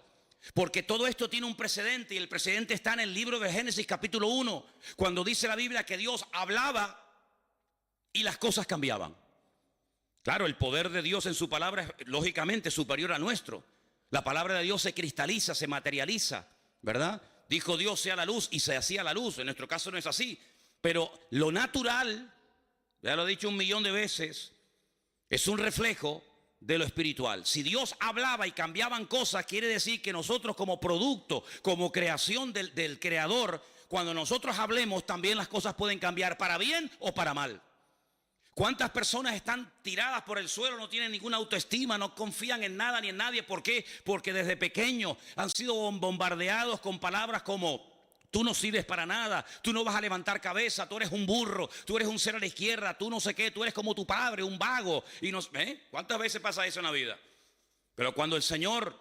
Porque todo esto tiene un precedente, y el precedente está en el libro de Génesis capítulo 1, cuando dice la Biblia que Dios hablaba y las cosas cambiaban. Claro, el poder de Dios en su palabra es lógicamente superior a nuestro. La palabra de Dios se cristaliza, se materializa, ¿verdad? Dijo Dios sea la luz y se hacía la luz. En nuestro caso no es así. Pero lo natural, ya lo he dicho 1.000.000 de veces, es un reflejo de lo espiritual. Si Dios hablaba y cambiaban cosas, quiere decir que nosotros como producto, como creación del Creador, cuando nosotros hablemos también las cosas pueden cambiar para bien o para mal. ¿Cuántas personas están tiradas por el suelo, no tienen ninguna autoestima, no confían en nada ni en nadie? ¿Por qué? Porque desde pequeños han sido bombardeados con palabras como: tú no sirves para nada, tú no vas a levantar cabeza, tú eres un burro, tú eres un cero a la izquierda, tú no sé qué, tú eres como tu padre, un vago. Y ¿cuántas veces pasa eso en la vida? Pero cuando el Señor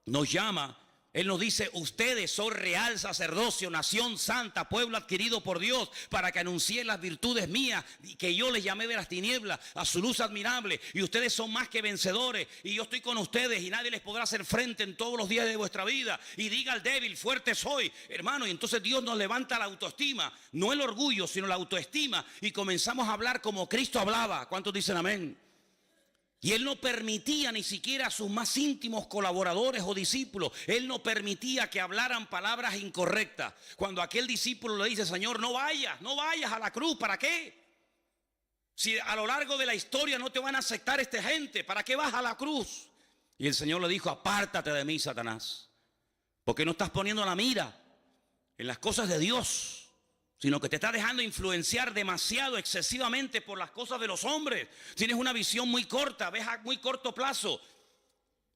nos llama, Él nos dice, ustedes son real sacerdocio, nación santa, pueblo adquirido por Dios, para que anuncien las virtudes mías, que yo les llamé de las tinieblas a su luz admirable. Y ustedes son más que vencedores, y yo estoy con ustedes, y nadie les podrá hacer frente en todos los días de vuestra vida. Y diga al débil, fuerte soy, hermano. Y entonces Dios nos levanta la autoestima, no el orgullo, sino la autoestima. Y comenzamos a hablar como Cristo hablaba. ¿Cuántos dicen amén? Y Él no permitía ni siquiera a sus más íntimos colaboradores o discípulos, Él no permitía que hablaran palabras incorrectas. Cuando aquel discípulo le dice, Señor, no vayas a la cruz, ¿para qué? Si a lo largo de la historia no te van a aceptar esta gente, ¿para qué vas a la cruz? Y el Señor le dijo, apártate de mí, Satanás, porque no estás poniendo la mira en las cosas de Dios, sino que te está dejando influenciar demasiado, excesivamente por las cosas de los hombres. Tienes una visión muy corta, ves a muy corto plazo.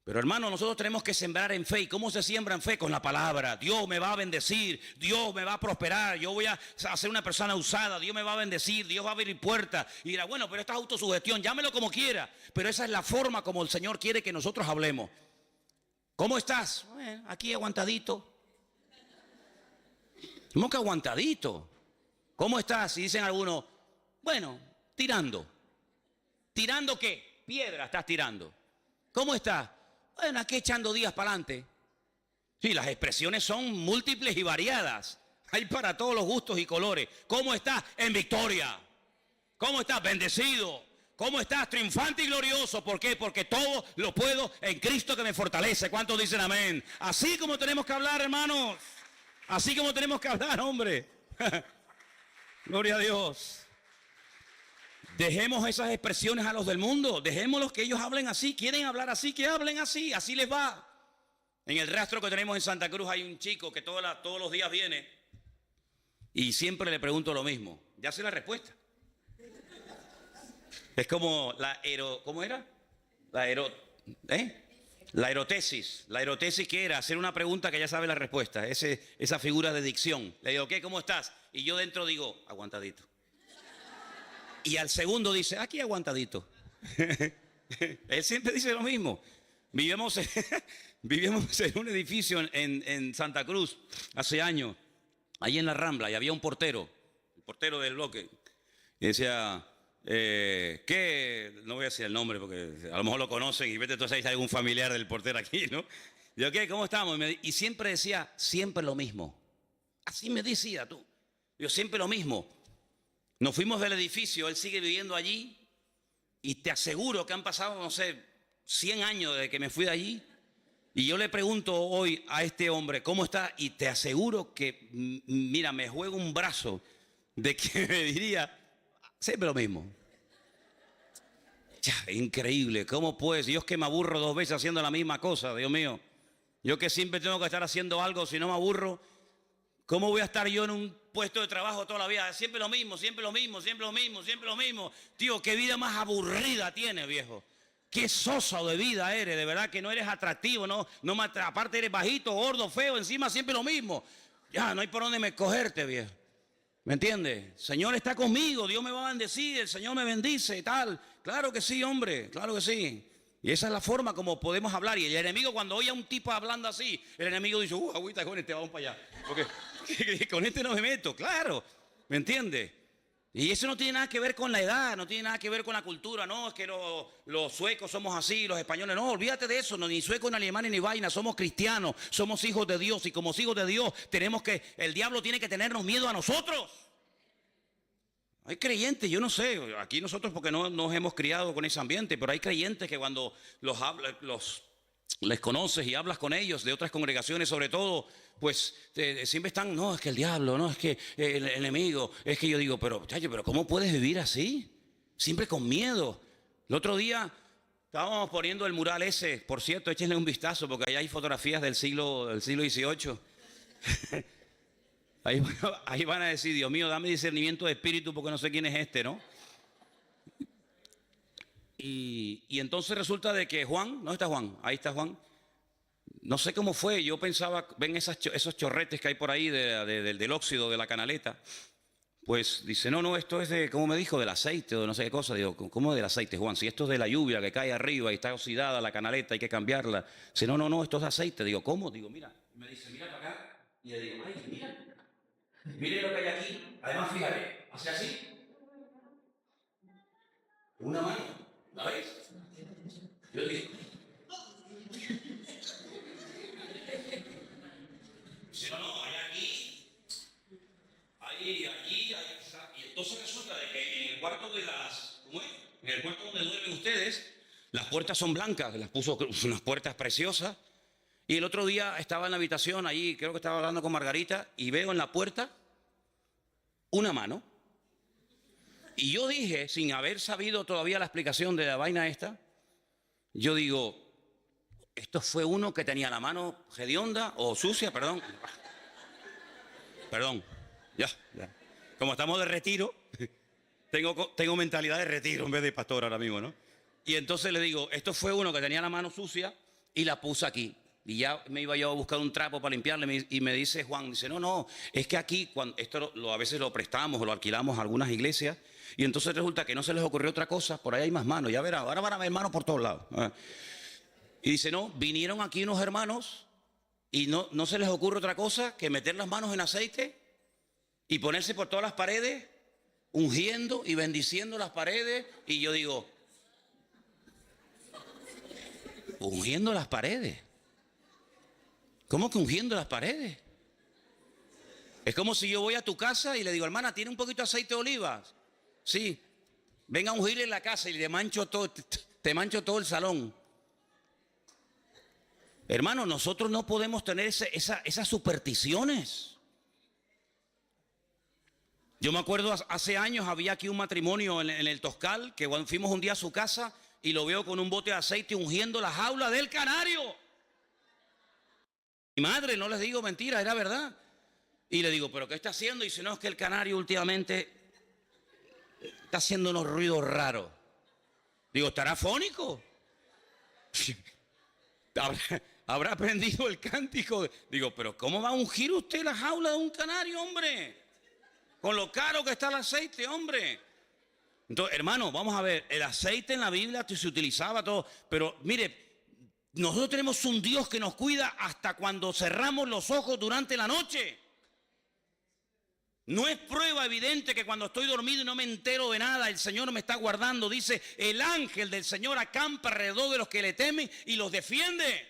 Pero hermano, nosotros tenemos que sembrar en fe. ¿Y cómo se siembra en fe? Con la palabra. Dios me va a bendecir, Dios me va a prosperar, yo voy a ser una persona usada, Dios me va a bendecir, Dios va a abrir puertas. Y dirá, bueno, pero esta es autosugestión, llámelo como quiera. Pero esa es la forma como el Señor quiere que nosotros hablemos. ¿Cómo estás? Bueno, aquí aguantadito. ¿Cómo que aguantadito? ¿Cómo estás? Y dicen algunos, bueno, tirando. ¿Tirando qué? Piedra estás tirando. ¿Cómo estás? Bueno, aquí echando días para adelante. Sí, las expresiones son múltiples y variadas. Hay para todos los gustos y colores. ¿Cómo estás? En victoria. ¿Cómo estás? Bendecido. ¿Cómo estás? Triunfante y glorioso. ¿Por qué? Porque todo lo puedo en Cristo que me fortalece. ¿Cuántos dicen amén? Así como tenemos que hablar, hermanos. Así como tenemos que hablar, hombre. Gloria a Dios. Dejemos esas expresiones a los del mundo. Dejémoslos que ellos hablen así. Quieren hablar así, que hablen así. Así les va. En el rastro que tenemos en Santa Cruz hay un chico que todos los días viene y siempre le pregunto lo mismo. Ya sé la respuesta. Es como ¿cómo era? La erotesis. La erotesis, ¿qué era? Hacer una pregunta que ya sabe la respuesta. Esa figura de dicción. Le digo, ¿qué? ¿Cómo estás? Y yo dentro digo, aguantadito. Y al segundo dice, aquí aguantadito. Él siempre dice lo mismo. Vivíamos en un edificio en Santa Cruz hace años, ahí en la Rambla, y había un portero, el portero del bloque, y decía, ¿qué? No voy a decir el nombre porque a lo mejor lo conocen y vete tú sabes si hay algún familiar del portero aquí, ¿no? Yo, ¿qué? ¿Cómo estamos? Y siempre decía, siempre lo mismo. Así me decía tú. Yo, siempre lo mismo. Nos fuimos del edificio, él sigue viviendo allí y te aseguro que han pasado, no sé, 100 años desde que me fui de allí. Y yo le pregunto hoy a este hombre, ¿cómo está? Y te aseguro que, mira, me juego un brazo de que me diría, siempre lo mismo. Ya, increíble, ¿cómo puedes? Yo es que me aburro 2 veces haciendo la misma cosa, Dios mío. Yo que siempre tengo que estar haciendo algo, si no me aburro, ¿cómo voy a estar yo en un puesto de trabajo toda la vida? Siempre lo mismo, siempre lo mismo, siempre lo mismo, siempre lo mismo. Tío, qué vida más aburrida tienes, viejo. Qué soso de vida eres, de verdad que no eres atractivo, aparte eres bajito, gordo, feo, encima siempre lo mismo. Ya, no hay por dónde me cogerte, viejo. ¿Me entiendes? El Señor está conmigo, Dios me va a bendecir, el Señor me bendice y tal. Claro que sí, hombre, claro que sí. Y esa es la forma como podemos hablar. Y el enemigo, cuando oye a un tipo hablando así, el enemigo dice, agüita con este, vamos para allá. Porque con este no me meto, claro. ¿Me entiendes? Y eso no tiene nada que ver con la edad, no tiene nada que ver con la cultura. No, es que los suecos somos así, los españoles. No, olvídate de eso, no, ni suecos, ni alemanes, ni vaina. Somos cristianos, somos hijos de Dios. Y como hijos de Dios, el diablo tiene que tenernos miedo a nosotros. Hay creyentes, yo no sé, aquí nosotros porque no nos hemos criado con ese ambiente, pero hay creyentes que cuando les conoces y hablas con ellos, de otras congregaciones sobre todo, pues siempre están, no, es que el diablo, no, es que el enemigo, es que yo digo, pero ¿cómo puedes vivir así? Siempre con miedo. El otro día estábamos poniendo el mural ese, por cierto, échenle un vistazo porque ahí hay fotografías del siglo XVIII. Ahí van a decir, Dios mío, dame discernimiento de espíritu porque no sé quién es este, ¿no? Y entonces resulta de que Juan, ¿no está Juan? Ahí está Juan. No sé cómo fue, yo pensaba, ven esos chorretes que hay por ahí del óxido de la canaleta. Pues dice, no, esto es de, ¿cómo me dijo? Del aceite o no sé qué cosa. Digo, ¿cómo del aceite, Juan? Si esto es de la lluvia que cae arriba y está oxidada la canaleta, hay que cambiarla. Dice, no, esto es de aceite. Digo, ¿cómo? Digo, mira, Me dice, mira para acá. Y le digo, ay, mira. Mire lo que hay aquí. Además, fíjate, hace así. Una mano. ¿La veis? Yo digo. Dice, no, hay aquí. Hay allí, hay. Y entonces resulta de que en el cuarto de las. ¿Cómo es? En el cuarto donde duermen ustedes, las puertas son blancas. Las puso unas puertas preciosas. Y el otro día estaba en la habitación, ahí creo que estaba hablando con Margarita, y veo en la puerta una mano. Y yo dije, sin haber sabido todavía la explicación de la vaina esta, yo digo, esto fue uno que tenía la mano hedionda o sucia, perdón. Perdón, ya. Como estamos de retiro, tengo mentalidad de retiro en vez de pastor ahora mismo, ¿no? Y entonces le digo, esto fue uno que tenía la mano sucia y la puse aquí. Y ya me iba yo a buscar un trapo para limpiarle y me dice Juan, dice, no, es que aquí, cuando esto a veces lo prestamos o lo alquilamos a algunas iglesias, y entonces resulta que no se les ocurrió otra cosa, por ahí hay más manos, ya verá, ahora van a ver manos por todos lados. Y dice, no, vinieron aquí unos hermanos y no se les ocurre otra cosa que meter las manos en aceite y ponerse por todas las paredes, ungiendo y bendiciendo las paredes, y yo digo, ungiendo las paredes. ¿Cómo que ungiendo las paredes? Es como si yo voy a tu casa y le digo, hermana, ¿tiene un poquito de aceite de olivas? Sí. Venga a ungirle en la casa y te mancho todo el salón. Hermano, nosotros no podemos tener esas supersticiones. Yo me acuerdo, hace años había aquí un matrimonio en el Toscal, que cuando fuimos un día a su casa y lo veo con un bote de aceite ungiendo la jaula del canario. Mi madre, no les digo mentira, era verdad. Y le digo, ¿pero qué está haciendo? Y dice, no, es que el canario últimamente está haciendo unos ruidos raros. Digo, ¿estará afónico? ¿Habrá aprendido el cántico? Digo, ¿pero cómo va a ungir usted la jaula de un canario, hombre? Con lo caro que está el aceite, hombre. Entonces, hermano, vamos a ver, el aceite en la Biblia se utilizaba todo, pero mire, nosotros tenemos un Dios que nos cuida hasta cuando cerramos los ojos durante la noche. No es prueba evidente que cuando estoy dormido y no me entero de nada, el Señor me está guardando. Dice, el ángel del Señor acampa alrededor de los que le temen y los defiende.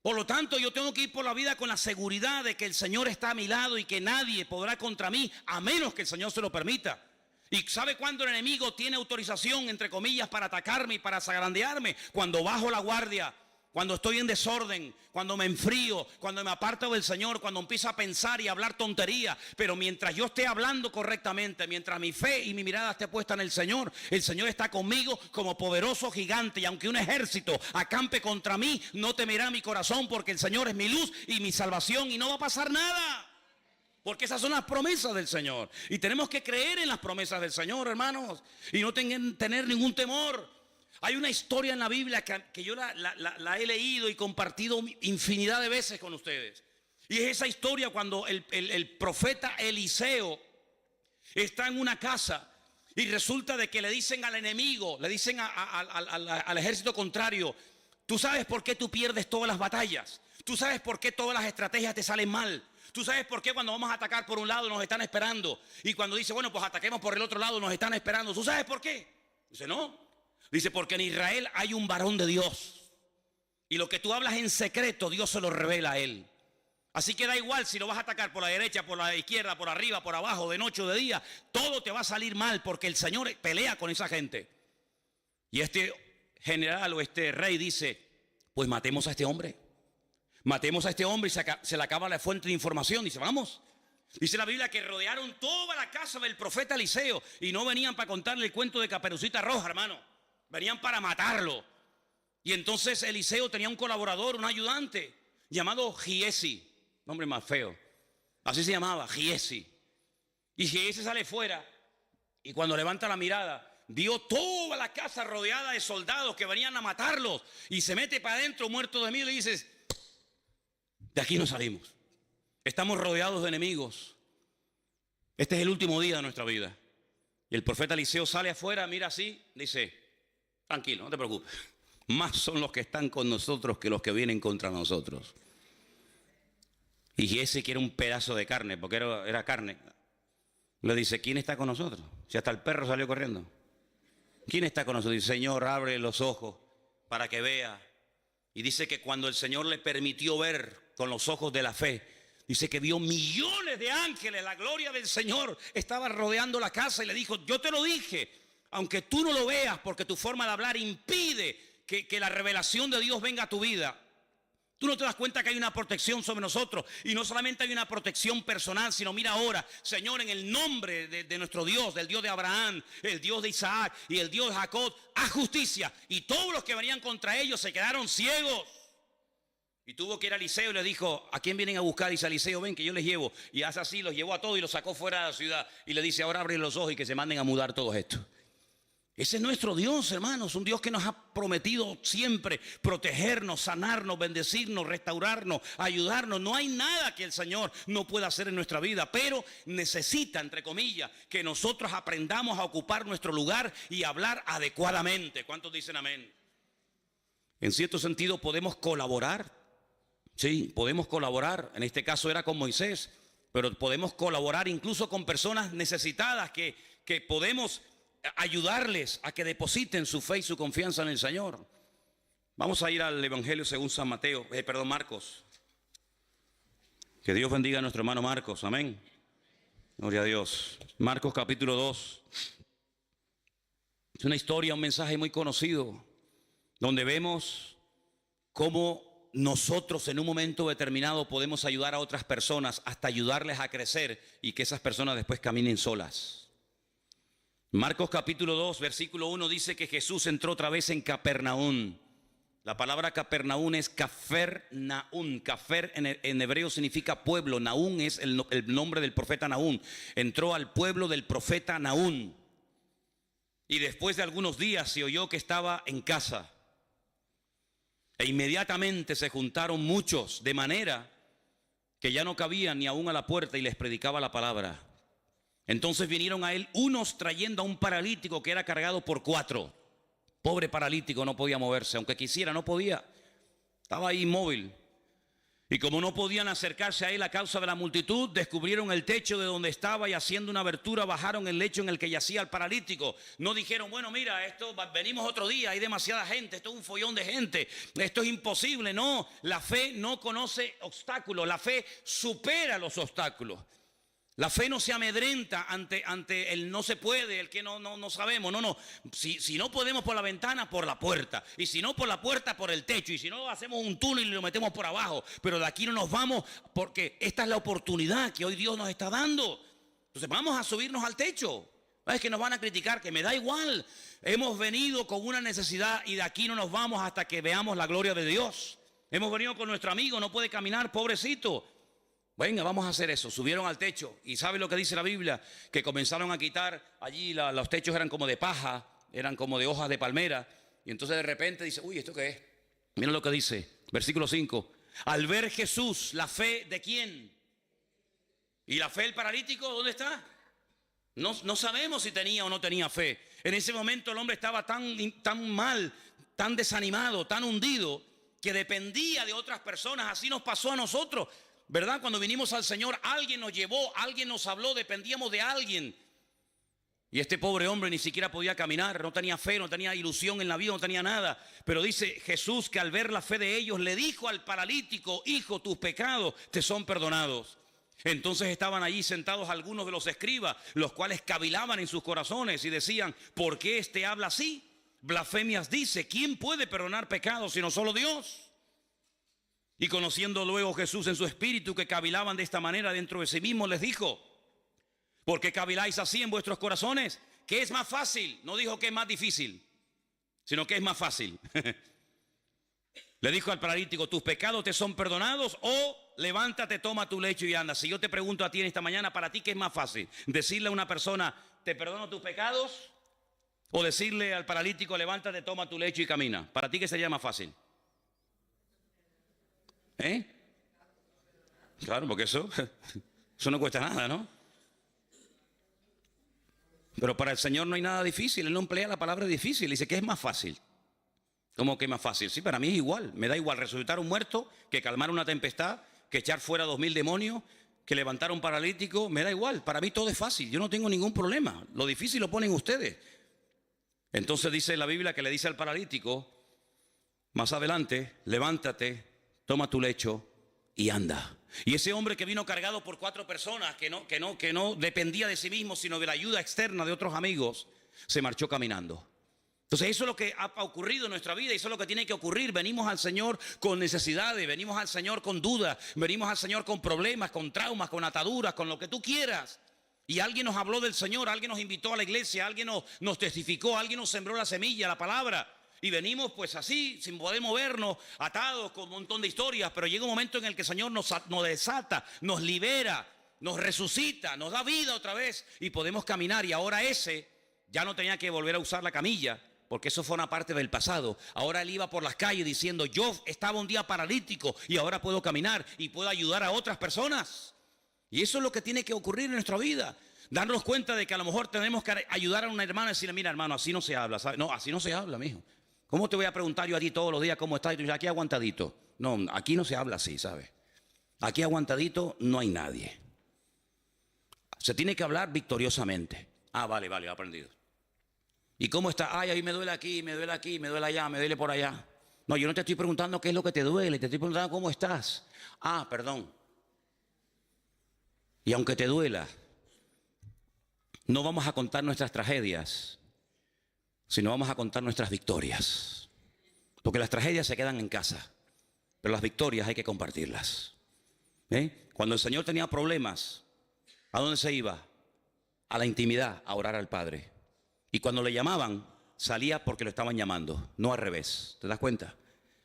Por lo tanto, yo tengo que ir por la vida con la seguridad de que el Señor está a mi lado y que nadie podrá contra mí, a menos que el Señor se lo permita. ¿Y sabe cuándo el enemigo tiene autorización, entre comillas, para atacarme y para zarandearme? Cuando bajo la guardia, cuando estoy en desorden, cuando me enfrío, cuando me aparto del Señor, cuando empiezo a pensar y a hablar tontería. Pero mientras yo esté hablando correctamente, mientras mi fe y mi mirada esté puesta en el Señor está conmigo como poderoso gigante. Y aunque un ejército acampe contra mí, no temerá mi corazón, porque el Señor es mi luz y mi salvación y no va a pasar nada. Porque esas son las promesas del Señor. Y tenemos que creer en las promesas del Señor, hermanos. Y no tener ningún temor. Hay una historia en la Biblia que yo la he leído y compartido infinidad de veces con ustedes. Y es esa historia cuando el profeta Eliseo está en una casa y resulta de que le dicen al enemigo, le dicen al ejército contrario, tú sabes por qué tú pierdes todas las batallas. Tú sabes por qué todas las estrategias te salen mal. Tú sabes por qué cuando vamos a atacar por un lado nos están esperando. Y cuando dice, bueno, pues ataquemos por el otro lado, nos están esperando. ¿Tú sabes por qué? Dice, no. Dice, porque en Israel hay un varón de Dios. Y lo que tú hablas en secreto, Dios se lo revela a él. Así que da igual si lo vas a atacar por la derecha, por la izquierda, por arriba, por abajo, de noche o de día. Todo te va a salir mal porque el Señor pelea con esa gente. Y este general o este rey dice, pues matemos a este hombre. Matemos a este hombre y se le acaba la fuente de información. Dice, vamos. Dice la Biblia que rodearon toda la casa del profeta Eliseo y no venían para contarle el cuento de Caperucita Roja, hermano. Venían para matarlo. Y entonces Eliseo tenía un colaborador, un ayudante, llamado Giesi. Nombre más feo. Así se llamaba, Giesi. Y Giesi sale fuera y cuando levanta la mirada, vio toda la casa rodeada de soldados que venían a matarlos. Y se mete para adentro muerto de miedo y dices, de aquí no salimos. Estamos rodeados de enemigos. Este es el último día de nuestra vida. Y el profeta Eliseo sale afuera, mira así, dice, tranquilo, no te preocupes. Más son los que están con nosotros que los que vienen contra nosotros. Y ese que era un pedazo de carne, porque era carne, le dice, ¿quién está con nosotros? Si hasta el perro salió corriendo. ¿Quién está con nosotros? Dice, Señor, abre los ojos para que vea. Y dice que cuando el Señor le permitió ver con los ojos de la fe, dice que vio millones de ángeles, la gloria del Señor estaba rodeando la casa y le dijo, yo te lo dije, aunque tú no lo veas porque tu forma de hablar impide que la revelación de Dios venga a tu vida. Tú no te das cuenta que hay una protección sobre nosotros. Y no solamente hay una protección personal, sino mira ahora, Señor, en el nombre de nuestro Dios, del Dios de Abraham, el Dios de Isaac y el Dios de Jacob, haz justicia. Y todos los que venían contra ellos se quedaron ciegos. Y tuvo que ir a Eliseo y le dijo, ¿a quién vienen a buscar? Dice Eliseo, ven que yo les llevo. Y hace así, los llevó a todos y los sacó fuera de la ciudad. Y le dice, ahora abre los ojos y que se manden a mudar todos estos. Ese es nuestro Dios, hermanos, un Dios que nos ha prometido siempre protegernos, sanarnos, bendecirnos, restaurarnos, ayudarnos. No hay nada que el Señor no pueda hacer en nuestra vida, pero necesita, entre comillas, que nosotros aprendamos a ocupar nuestro lugar y hablar adecuadamente. ¿Cuántos dicen amén? En cierto sentido podemos colaborar, sí, podemos colaborar. En este caso era con Moisés, pero podemos colaborar incluso con personas necesitadas que podemos ayudarles a que depositen su fe y su confianza en el Señor. Vamos a ir al Evangelio según San Mateo, Marcos. Que Dios bendiga a nuestro hermano Marcos, amén. Gloria a Dios. Marcos capítulo 2. Es una historia, un mensaje muy conocido, donde vemos cómo nosotros en un momento determinado podemos ayudar a otras personas, hasta ayudarles a crecer y que esas personas después caminen solas. Marcos capítulo 2, versículo 1 dice que Jesús entró otra vez en Capernaum. La palabra Capernaum es Cafernaum. Cafer en hebreo significa pueblo. Naún es el nombre del profeta Nahum. Entró al pueblo del profeta Nahum. Y después de algunos días se oyó que estaba en casa. E inmediatamente se juntaron muchos, de manera que ya no cabían ni aún a la puerta, y les predicaba la palabra. Entonces vinieron a él unos trayendo a un paralítico que era cargado por 4. Pobre paralítico, no podía moverse, aunque quisiera, no podía. Estaba ahí inmóvil. Y como no podían acercarse a él a causa de la multitud, descubrieron el techo de donde estaba y haciendo una abertura bajaron el lecho en el que yacía el paralítico. No dijeron, bueno, mira, esto venimos otro día, hay demasiada gente, esto es un follón de gente, esto es imposible. No, la fe no conoce obstáculos, la fe supera los obstáculos. La fe no se amedrenta ante el no se puede, el que no sabemos. No. Si no podemos por la ventana, por la puerta. Y si no por la puerta, por el techo. Y si no, hacemos un túnel y lo metemos por abajo. Pero de aquí no nos vamos, porque esta es la oportunidad que hoy Dios nos está dando. Entonces vamos a subirnos al techo. Es que nos van a criticar, que me da igual. Hemos venido con una necesidad y de aquí no nos vamos hasta que veamos la gloria de Dios. Hemos venido con nuestro amigo, no puede caminar, pobrecito. Venga, vamos a hacer eso. Subieron al techo y ¿sabe lo que dice la Biblia? Que comenzaron a quitar allí, los techos eran como de paja, eran como de hojas de palmera. Y entonces de repente dice, uy, ¿esto qué es? Mira lo que dice, versículo 5. Al ver Jesús, la fe ¿de quién? ¿Y la fe del paralítico dónde está? No sabemos si tenía o no tenía fe. En ese momento el hombre estaba tan mal, tan desanimado, tan hundido, que dependía de otras personas. Así nos pasó a nosotros. ¿Verdad? Cuando vinimos al Señor, alguien nos llevó, alguien nos habló, dependíamos de alguien. Y este pobre hombre ni siquiera podía caminar, no tenía fe, no tenía ilusión en la vida, no tenía nada. Pero dice Jesús que al ver la fe de ellos, le dijo al paralítico, hijo, tus pecados te son perdonados. Entonces estaban allí sentados algunos de los escribas, los cuales cavilaban en sus corazones y decían, ¿por qué este habla así? Blasfemias dice, ¿quién puede perdonar pecados sino solo Dios? Y conociendo luego Jesús en su espíritu que cavilaban de esta manera dentro de sí mismo, les dijo, ¿por qué caviláis así en vuestros corazones? ¿Qué es más fácil? No dijo que es más difícil, sino que es más fácil. Le dijo al paralítico, ¿tus pecados te son perdonados? O levántate, toma tu lecho y anda. Si yo te pregunto a ti en esta mañana, ¿para ti qué es más fácil? ¿Decirle a una persona, te perdono tus pecados? ¿O decirle al paralítico, levántate, toma tu lecho y camina? ¿Para ti qué sería más fácil? Claro, porque eso no cuesta nada, ¿no? Pero para el Señor no hay nada difícil. Él no emplea la palabra difícil. Dice que es más fácil. ¿Cómo que es más fácil? Sí, para mí es igual. Me da igual resucitar un muerto que calmar una tempestad, que echar fuera 2000 demonios, que levantar a un paralítico, me da igual. Para mí todo es fácil, yo no tengo ningún problema. Lo difícil lo ponen ustedes. Entonces dice la Biblia que le dice al paralítico, más adelante, levántate, toma tu lecho y anda. Y ese hombre que vino cargado por 4 personas, que no dependía de sí mismo, sino de la ayuda externa de otros amigos, se marchó caminando. Entonces eso es lo que ha ocurrido en nuestra vida y eso es lo que tiene que ocurrir. Venimos al Señor con necesidades, venimos al Señor con dudas, venimos al Señor con problemas, con traumas, con ataduras, con lo que tú quieras. Y alguien nos habló del Señor, alguien nos invitó a la iglesia, alguien nos testificó, alguien nos sembró la semilla, la palabra. Y venimos pues así, sin poder movernos, atados con un montón de historias. Pero llega un momento en el que el Señor nos desata, nos libera, nos resucita, nos da vida otra vez. Y podemos caminar. Y ahora ese ya no tenía que volver a usar la camilla, porque eso fue una parte del pasado. Ahora él iba por las calles diciendo, yo estaba un día paralítico y ahora puedo caminar y puedo ayudar a otras personas. Y eso es lo que tiene que ocurrir en nuestra vida. Darnos cuenta de que a lo mejor tenemos que ayudar a una hermana y decirle, mira hermano, así no se habla, ¿sabes? No, así no se habla, mijo. ¿Cómo te voy a preguntar yo a ti todos los días cómo estás? Y tú dices, aquí aguantadito. No, aquí no se habla así, ¿sabes? Aquí aguantadito no hay nadie. Se tiene que hablar victoriosamente. Ah, vale, aprendido. ¿Y cómo está? Ay, ahí me duele aquí, me duele aquí, me duele allá, me duele por allá. No, yo no te estoy preguntando qué es lo que te duele, te estoy preguntando cómo estás. Ah, perdón. Y aunque te duela, no vamos a contar nuestras tragedias, sino vamos a contar nuestras victorias. Porque las tragedias se quedan en casa, pero las victorias hay que compartirlas. Cuando el Señor tenía problemas, ¿a dónde se iba? A la intimidad, a orar al Padre. Y cuando le llamaban, salía porque lo estaban llamando, no al revés. ¿Te das cuenta?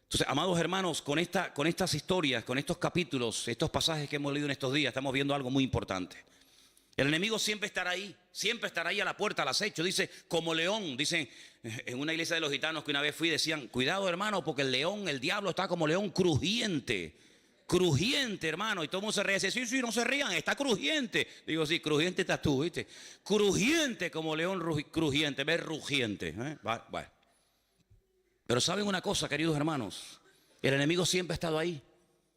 Entonces, amados hermanos, con estas historias, con estos capítulos, estos pasajes que hemos leído en estos días, estamos viendo algo muy importante. El enemigo siempre estará ahí a la puerta, al acecho. Dice, como león. Dicen, en una iglesia de los gitanos que una vez fui, decían, cuidado hermano, porque el león, el diablo está como león crujiente. Crujiente, hermano. Y todo el mundo se ríe. Dice, sí, no se rían, está crujiente. Digo, sí, crujiente estás tú, ¿viste? Crujiente como león crujiente, ves rugiente. Vale. Pero ¿saben una cosa, queridos hermanos? El enemigo siempre ha estado ahí.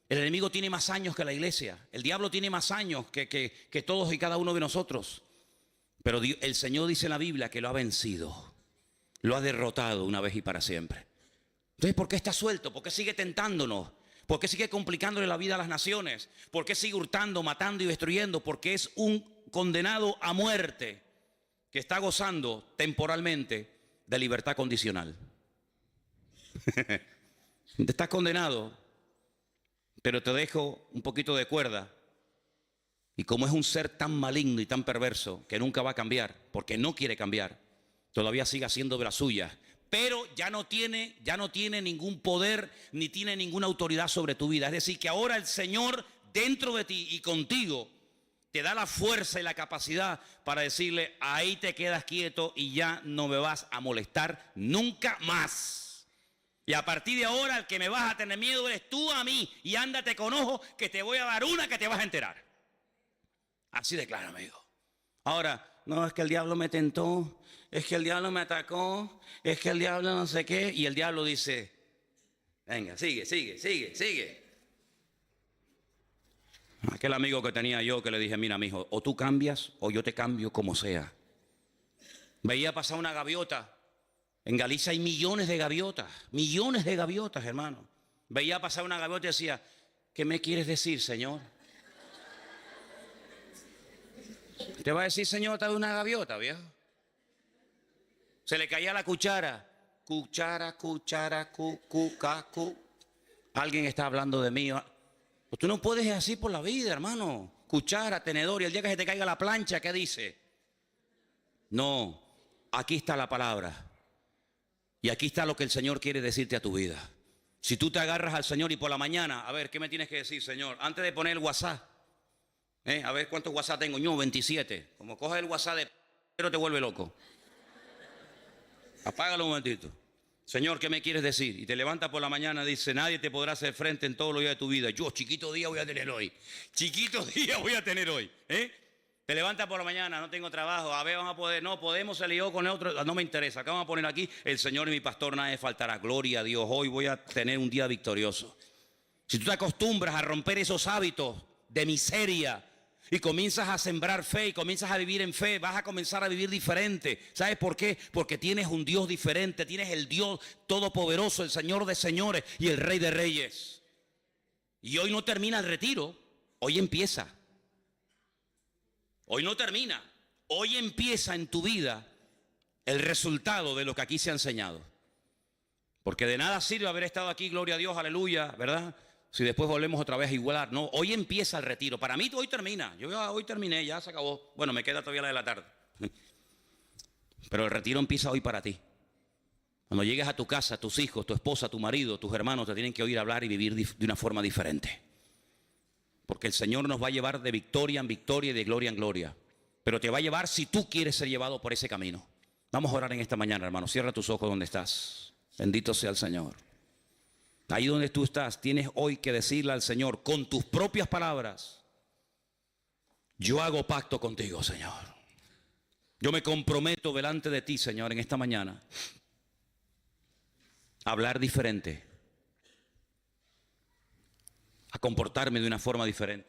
El enemigo tiene más años que la iglesia. El diablo tiene más años que todos y cada uno de nosotros. Pero el Señor dice en la Biblia que lo ha vencido. Lo ha derrotado una vez y para siempre. Entonces, ¿por qué está suelto? ¿Por qué sigue tentándonos? ¿Por qué sigue complicándole la vida a las naciones? ¿Por qué sigue hurtando, matando y destruyendo? Porque es un condenado a muerte que está gozando temporalmente de libertad condicional. Estás condenado, pero te dejo un poquito de cuerda. Y como es un ser tan maligno y tan perverso que nunca va a cambiar, porque no quiere cambiar, todavía sigue haciendo de las suyas. Pero ya no tiene ningún poder ni tiene ninguna autoridad sobre tu vida. Es decir, que ahora el Señor dentro de ti y contigo te da la fuerza y la capacidad para decirle, ahí te quedas quieto y ya no me vas a molestar nunca más. Y a partir de ahora el que me vas a tener miedo eres tú a mí, y ándate con ojo que te voy a dar una que te vas a enterar. Así de claro, amigo. Ahora, no, es que el diablo me tentó, es que el diablo me atacó, es que el diablo no sé qué, y el diablo dice, venga, sigue. Aquel amigo que tenía yo que le dije, mira, mijo, o tú cambias o yo te cambio como sea. Veía pasar una gaviota. En Galicia hay millones de gaviotas, hermano. Veía pasar una gaviota y decía, ¿qué me quieres decir, Señor? Te va a decir, Señor, está de una gaviota, viejo. Se le caía la cuchara. Cuchara, cu. Alguien está hablando de mí. Pues tú no puedes ir así por la vida, hermano. Cuchara, tenedor, y el día que se te caiga la plancha, ¿qué dice? No, aquí está la palabra. Y aquí está lo que el Señor quiere decirte a tu vida. Si tú te agarras al Señor y por la mañana, a ver, ¿qué me tienes que decir, Señor? Antes de poner el WhatsApp, a ver cuántos WhatsApp tengo. Yo, 27. Como coges el WhatsApp de pero te vuelve loco. Apágalo un momentito. Señor, ¿qué me quieres decir? Y te levantas por la mañana y dice, nadie te podrá hacer frente en todos los días de tu vida. Yo, chiquito día voy a tener hoy. Te levantas por la mañana, no tengo trabajo, a ver, vamos a poder, no, podemos, se lió con el otro, no me interesa. Acá vamos a poner aquí, el Señor y mi pastor, nada me faltará. Gloria a Dios, hoy voy a tener un día victorioso. si tú te acostumbras a romper esos hábitos de miseria y comienzas a sembrar fe y comienzas a vivir en fe, vas a comenzar a vivir diferente. ¿Sabes por qué? Porque tienes un Dios diferente, tienes el Dios todopoderoso, el Señor de señores y el Rey de reyes. Y hoy no termina el retiro, hoy empieza. Hoy no termina, hoy empieza en tu vida el resultado de lo que aquí se ha enseñado. Porque de nada sirve haber estado aquí, gloria a Dios, aleluya, ¿verdad? Si después volvemos otra vez a igualar. No, hoy empieza el retiro. Para mí hoy termina. Yo hoy terminé, ya se acabó. Bueno, me queda todavía la de la tarde. Pero el retiro empieza hoy para ti. Cuando llegues a tu casa, tus hijos, tu esposa, tu marido, tus hermanos te tienen que oír hablar y vivir de una forma diferente. Porque el Señor nos va a llevar de victoria en victoria y de gloria en gloria. Pero te va a llevar si tú quieres ser llevado por ese camino. Vamos a orar en esta mañana, hermano. Cierra tus ojos donde estás. Bendito sea el Señor. Ahí donde tú estás, tienes hoy que decirle al Señor con tus propias palabras: yo hago pacto contigo, Señor. Yo me comprometo delante de ti, Señor, en esta mañana a hablar diferente, a comportarme de una forma diferente.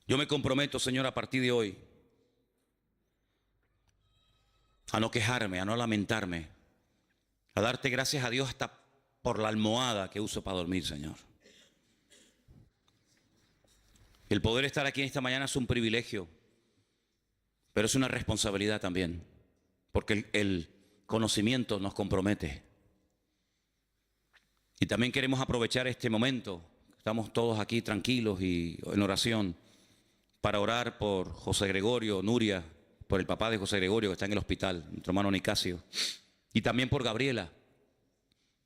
Yo me comprometo, Señor, a partir de hoy a no quejarme, a no lamentarme, a darte gracias a Dios hasta por la almohada que uso para dormir, Señor. El poder estar aquí en esta mañana es un privilegio, pero es una responsabilidad también, porque el conocimiento nos compromete. Y también queremos aprovechar este momento, estamos todos aquí tranquilos y en oración, para orar por José Gregorio, Nuria, por el papá de José Gregorio que está en el hospital, nuestro hermano Nicasio, y también por Gabriela,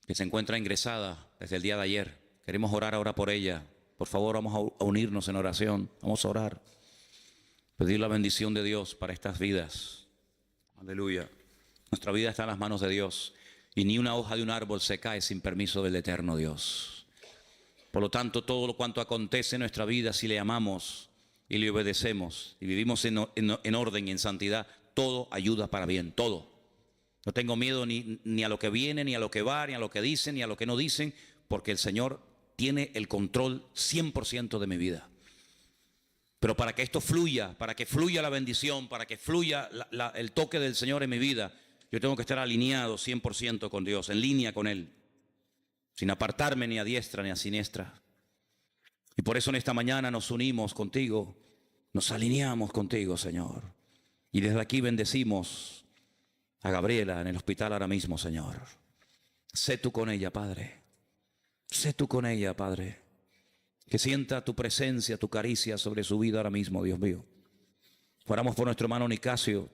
que se encuentra ingresada desde el día de ayer. Queremos orar ahora por ella. Por favor, vamos a unirnos en oración. Vamos a orar. Pedir la bendición de Dios para estas vidas. Aleluya. Nuestra vida está en las manos de Dios. Y ni una hoja de un árbol se cae sin permiso del eterno Dios. Por lo tanto, todo lo cuanto acontece en nuestra vida, si le amamos y le obedecemos y vivimos en orden y en santidad, todo ayuda para bien, todo. No tengo miedo ni a lo que viene, ni a lo que va, ni a lo que dicen, ni a lo que no dicen, porque el Señor tiene el control 100% de mi vida. Pero para que esto fluya, para que fluya la bendición, para que fluya el toque del Señor en mi vida, yo tengo que estar alineado 100% con Dios, en línea con Él, sin apartarme ni a diestra ni a siniestra. Y por eso en esta mañana nos unimos contigo, nos alineamos contigo, Señor. Y desde aquí bendecimos a Gabriela en el hospital ahora mismo, Señor. Sé tú con ella, Padre. Sé tú con ella, Padre. Que sienta tu presencia, tu caricia sobre su vida ahora mismo, Dios mío. Oramos por nuestro hermano Nicasio.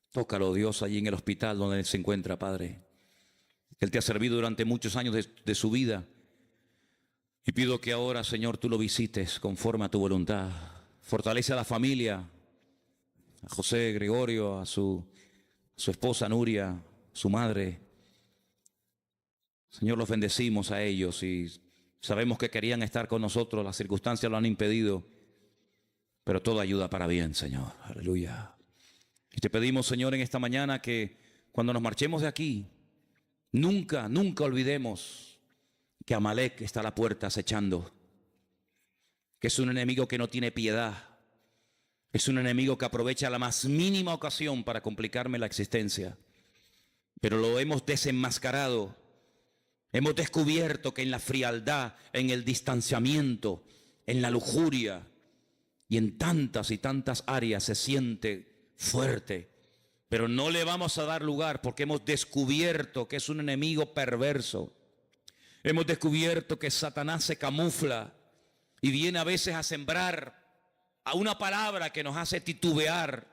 Tócalo, Dios, allí en el hospital donde él se encuentra, Padre. Él te ha servido durante muchos años de su vida. Y pido que ahora, Señor, tú lo visites conforme a tu voluntad. Fortalece a la familia, a José Gregorio, a su esposa Nuria, su madre. Señor, los bendecimos a ellos y sabemos que querían estar con nosotros, las circunstancias lo han impedido, pero todo ayuda para bien, Señor. Aleluya. Y te pedimos, Señor, en esta mañana que cuando nos marchemos de aquí, nunca olvidemos que Amalek está a la puerta acechando, que es un enemigo que no tiene piedad. Es un enemigo que aprovecha la más mínima ocasión para complicarme la existencia. Pero lo hemos desenmascarado. Hemos descubierto que en la frialdad, en el distanciamiento, en la lujuria y en tantas y tantas áreas se siente fuerte. Pero no le vamos a dar lugar porque hemos descubierto que es un enemigo perverso. Hemos descubierto que Satanás se camufla y viene a veces a sembrar a una palabra que nos hace titubear,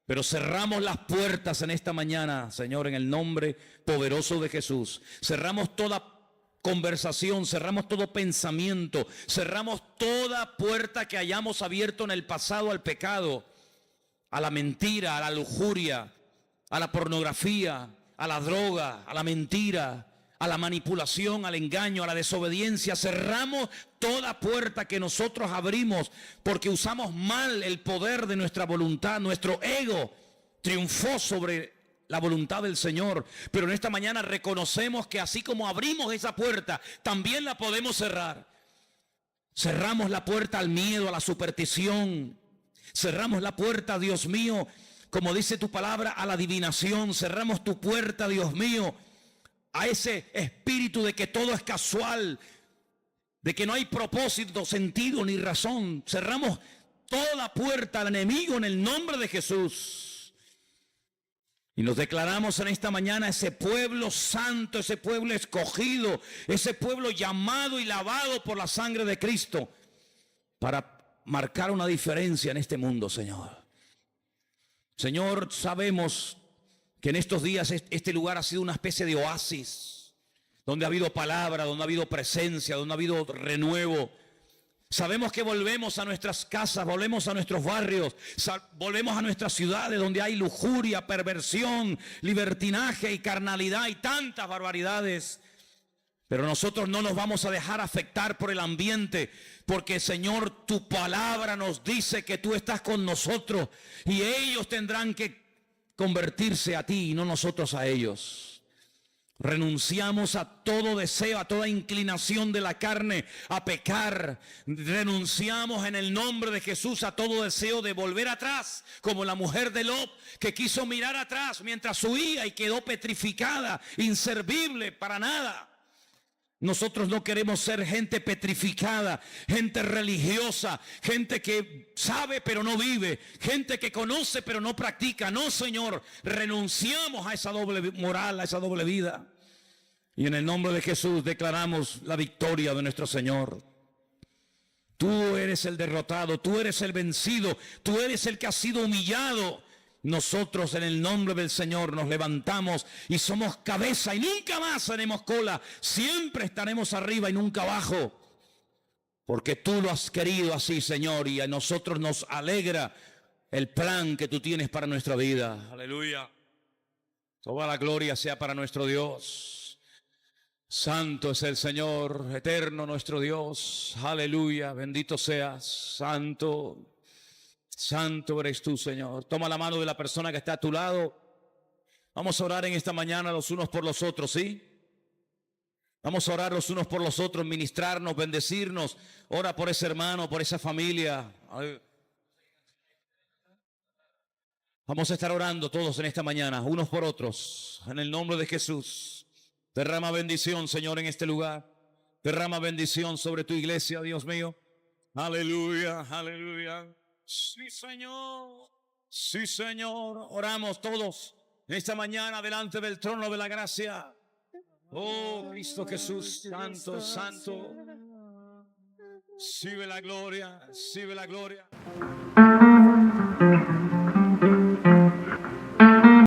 pero cerramos las puertas en esta mañana, Señor, en el nombre poderoso de Jesús. Cerramos toda conversación, cerramos todo pensamiento, cerramos toda puerta que hayamos abierto en el pasado al pecado, a la mentira, a la lujuria, a la pornografía, a la droga, a la mentira, a la manipulación, al engaño, a la desobediencia. Cerramos toda puerta que nosotros abrimos porque usamos mal el poder de nuestra voluntad. Nuestro ego triunfó sobre la voluntad del Señor. Pero en esta mañana reconocemos que así como abrimos esa puerta, también la podemos cerrar. Cerramos la puerta al miedo, a la superstición. Cerramos la puerta, Dios mío, como dice tu palabra, a la adivinación. Cerramos tu puerta, Dios mío, a ese espíritu de que todo es casual, de que no hay propósito, sentido ni razón. Cerramos toda puerta al enemigo en el nombre de Jesús. Y nos declaramos en esta mañana ese pueblo santo, ese pueblo escogido, ese pueblo llamado y lavado por la sangre de Cristo para marcar una diferencia en este mundo, Señor. Señor, sabemos que en estos días este lugar ha sido una especie de oasis, donde ha habido palabra, donde ha habido presencia, donde ha habido renuevo. Sabemos que volvemos a nuestras casas, volvemos a nuestros barrios, volvemos a nuestras ciudades donde hay lujuria, perversión, libertinaje y carnalidad y tantas barbaridades. Pero nosotros no nos vamos a dejar afectar por el ambiente, porque Señor, tu palabra nos dice que tú estás con nosotros y ellos tendrán que convertirse a ti y no nosotros a ellos. Renunciamos a todo deseo, a toda inclinación de la carne, a pecar. Renunciamos en el nombre de Jesús a todo deseo de volver atrás, como la mujer de Lot, que quiso mirar atrás mientras huía y quedó petrificada, inservible para nada. Nosotros no queremos ser gente petrificada, gente religiosa, gente que sabe pero no vive, gente que conoce pero no practica. No, Señor, renunciamos a esa doble moral, a esa doble vida. Y en el nombre de Jesús declaramos la victoria de nuestro Señor. Tú eres el derrotado, tú eres el vencido, tú eres el que ha sido humillado. Nosotros en el nombre del Señor nos levantamos y somos cabeza y nunca más seremos cola. Siempre estaremos arriba y nunca abajo. Porque tú lo has querido así, Señor, y a nosotros nos alegra el plan que tú tienes para nuestra vida. Aleluya. Toda la gloria sea para nuestro Dios. Santo es el Señor, eterno nuestro Dios. Aleluya. Bendito seas, Santo. Santo eres tú, Señor. Toma la mano de la persona que está a tu lado. Vamos a orar en esta mañana los unos por los otros, ¿sí? Vamos a orar los unos por los otros, ministrarnos, bendecirnos. Ora por ese hermano, por esa familia. Vamos a estar orando todos en esta mañana, unos por otros, en el nombre de Jesús. Derrama bendición, Señor, en este lugar. Derrama bendición sobre tu iglesia, Dios mío. Aleluya, aleluya. Sí, Señor. Sí, Señor. Oramos todos en esta mañana delante del trono de la gracia. Oh, Cristo Jesús, santo, santo. Sigue la gloria, sigue la gloria.